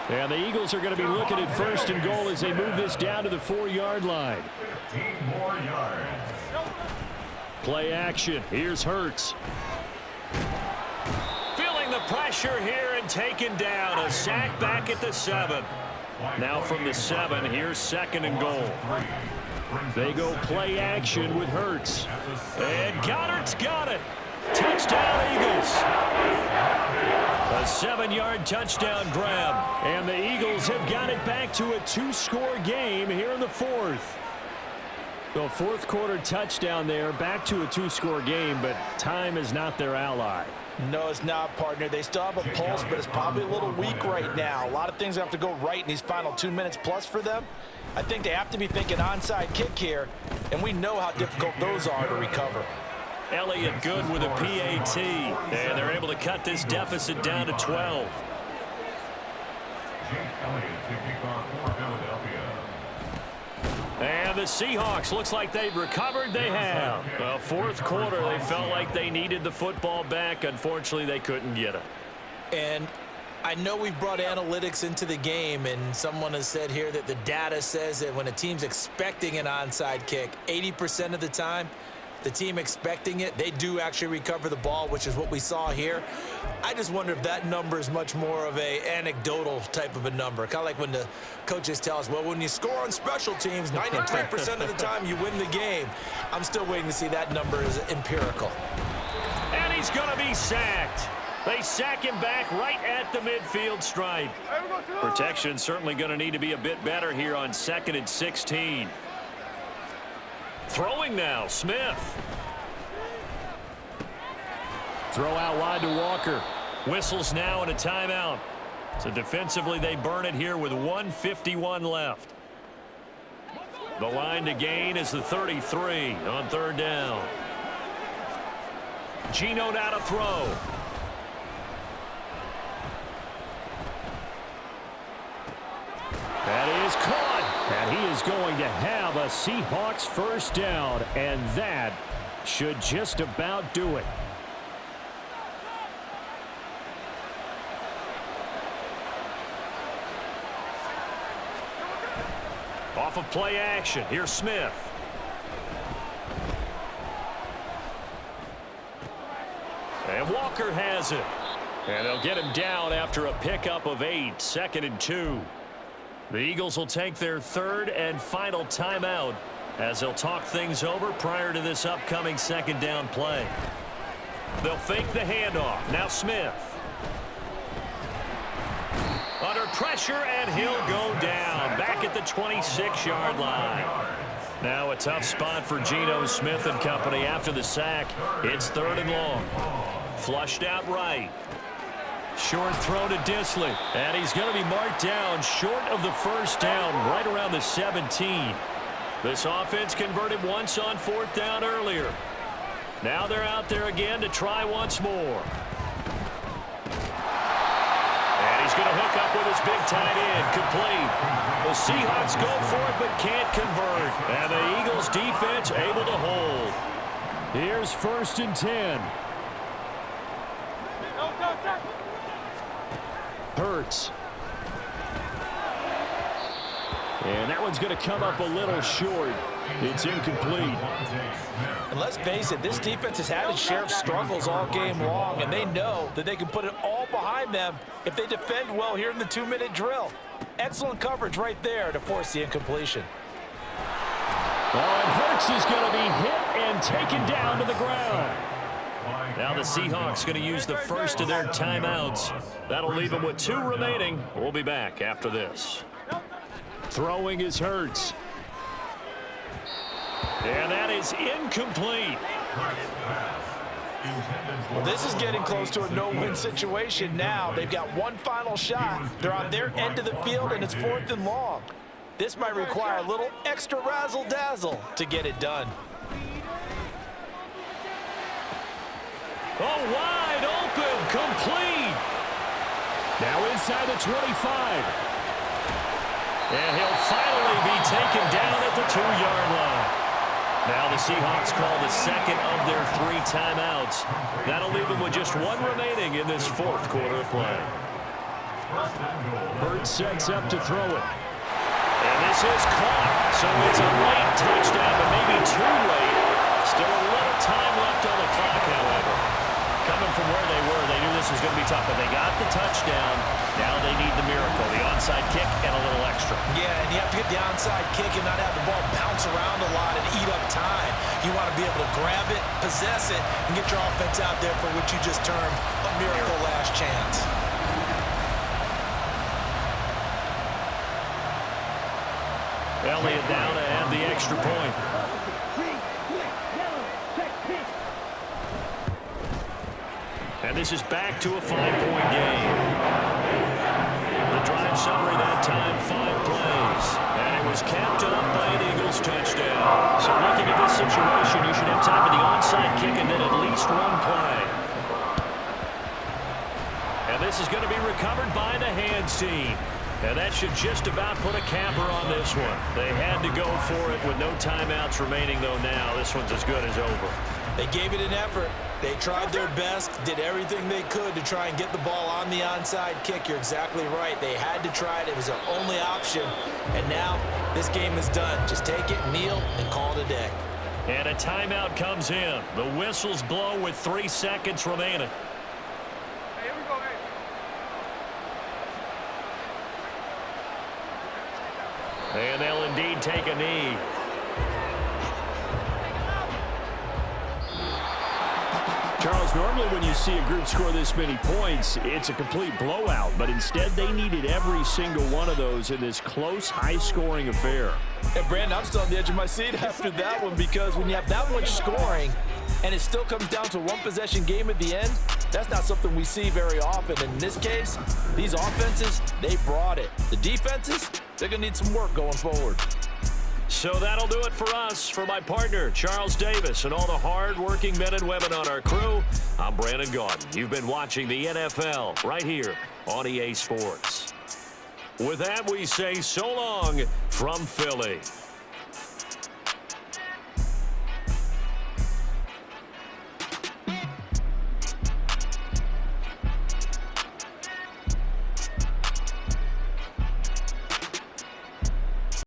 And the Eagles are going to be looking at 1st and goal as they move this down to the 4-yard line. 15 more yards. Play action. Here's Hurts. Feeling the pressure here and taken down. A sack back at the 7. Now from the 7, here's 2nd and goal. They go play action with Hurts. And Goddard's got it. Touchdown, Eagles. A 7-yard touchdown grab. And the Eagles have got it back to a 2-score game here in the 4th. The 4th quarter touchdown there, back to a 2-score game, but time is not their ally. No, it's not, partner. They still have a pulse, but it's probably a little weak right now. A lot of things have to go right in these final 2 minutes plus for them. I think they have to be thinking onside kick here, and we know how difficult those are to recover. Elliott good with a PAT, and they're able to cut this deficit down to 12. And the Seahawks, looks like they've recovered. They have. Well, 4th quarter, they felt like they needed the football back. Unfortunately, they couldn't get it. And I know we've brought analytics into the game, and someone has said here that the data says that when a team's expecting an onside kick, 80% of the time, the team expecting it, they do actually recover the ball, which is what we saw here. I just wonder if that number is much more of a anecdotal type of a number. Kind of like when the coaches tell us, well, when you score on special teams, 93% of the time you win the game. I'm still waiting to see that number is empirical. And he's going to be sacked. They sack him back right at the midfield stripe. Protection certainly going to need to be a bit better here on 2nd and 16. Throwing now, Smith. Throw out wide to Walker. Whistles now and a timeout. So defensively, they burn it here with 1:51 left. The line to gain is the 33 on 3rd down. Geno now to throw. That is caught. And he is going to have a Seahawks 1st down. And that should just about do it. Off of play action, here's Smith. And Walker has it. And they'll get him down after a pickup of 8, 2nd and 2. The Eagles will take their 3rd and final timeout as they'll talk things over prior to this upcoming 2nd down play. They'll fake the handoff. Now Smith. Under pressure, and he'll go down. Back at the 26-yard line. Now a tough spot for Geno Smith and company after the sack. It's 3rd and long. Flushed out right. Short throw to Disley. And he's going to be marked down short of the 1st down, right around the 17. This offense converted once on 4th down earlier. Now they're out there again to try once more. And he's going to hook up with his big tight end, complete. The Seahawks go for it but can't convert. And the Eagles defense able to hold. Here's 1st and 10. Hurts. And that one's going to come up a little short. It's incomplete. And let's face it, this defense has had its share of struggles all game long, and they know that they can put it all behind them if they defend well here in the 2-minute drill. Excellent coverage right there to force the incompletion. Oh, and Hurts is going to be hit and taken down to the ground. Now the Seahawks going to use the first of their timeouts. That'll leave them with 2 remaining. We'll be back after this. Throwing is Hurts. And that is incomplete. Well, this is getting close to a no-win situation now. They've got one final shot. They're on their end of the field, and it's 4th and long. This might require a little extra razzle-dazzle to get it done. Oh, wide open, complete. Now inside the 25. And he'll finally be taken down at the 2-yard line. Now the Seahawks call the 2nd of their 3 timeouts. That'll leave them with just 1 remaining in this 4th quarter of play. Hurts sets up to throw it. And this is caught. So it's a late touchdown, but maybe too late. Still a little time left on the clock, however. Coming from where they were, they knew this was going to be tough, but they got the touchdown. Now they need the miracle, the onside kick and a little extra. Yeah, and you have to get the onside kick and not have the ball bounce around a lot and eat up time. You want to be able to grab it, possess it, and get your offense out there for what you just termed a miracle last chance. Elliott now to add the extra point. And this is back to a 5-point game. The drive summary that time, 5 plays. And it was capped off by an Eagles touchdown. So looking at this situation, you should have time for the onside kick and then at least 1 play. And this is going to be recovered by the hands team. And that should just about put a capper on this one. They had to go for it with no timeouts remaining, though now this one's as good as over. They gave it an effort. They tried their best, did everything they could to try and get the ball on the onside kick. You're exactly right. They had to try it. It was their only option. And now this game is done. Just take it, kneel, and call it a day. And a timeout comes in. The whistles blow with 3 seconds remaining. And they'll indeed take a knee. Charles, normally when you see a group score this many points, it's a complete blowout. But instead, they needed every single one of those in this close, high-scoring affair. And, Brandon, I'm still on the edge of my seat after that one because when you have that much scoring and it still comes down to a one-possession game at the end, that's not something we see very often. In this case, these offenses, they brought it. The defenses, they're going to need some work going forward. So that'll do it for us. For my partner, Charles Davis, and all the hard-working men and women on our crew, I'm Brandon Gaudin. You've been watching the NFL right here on EA Sports. With that, we say so long from Philly.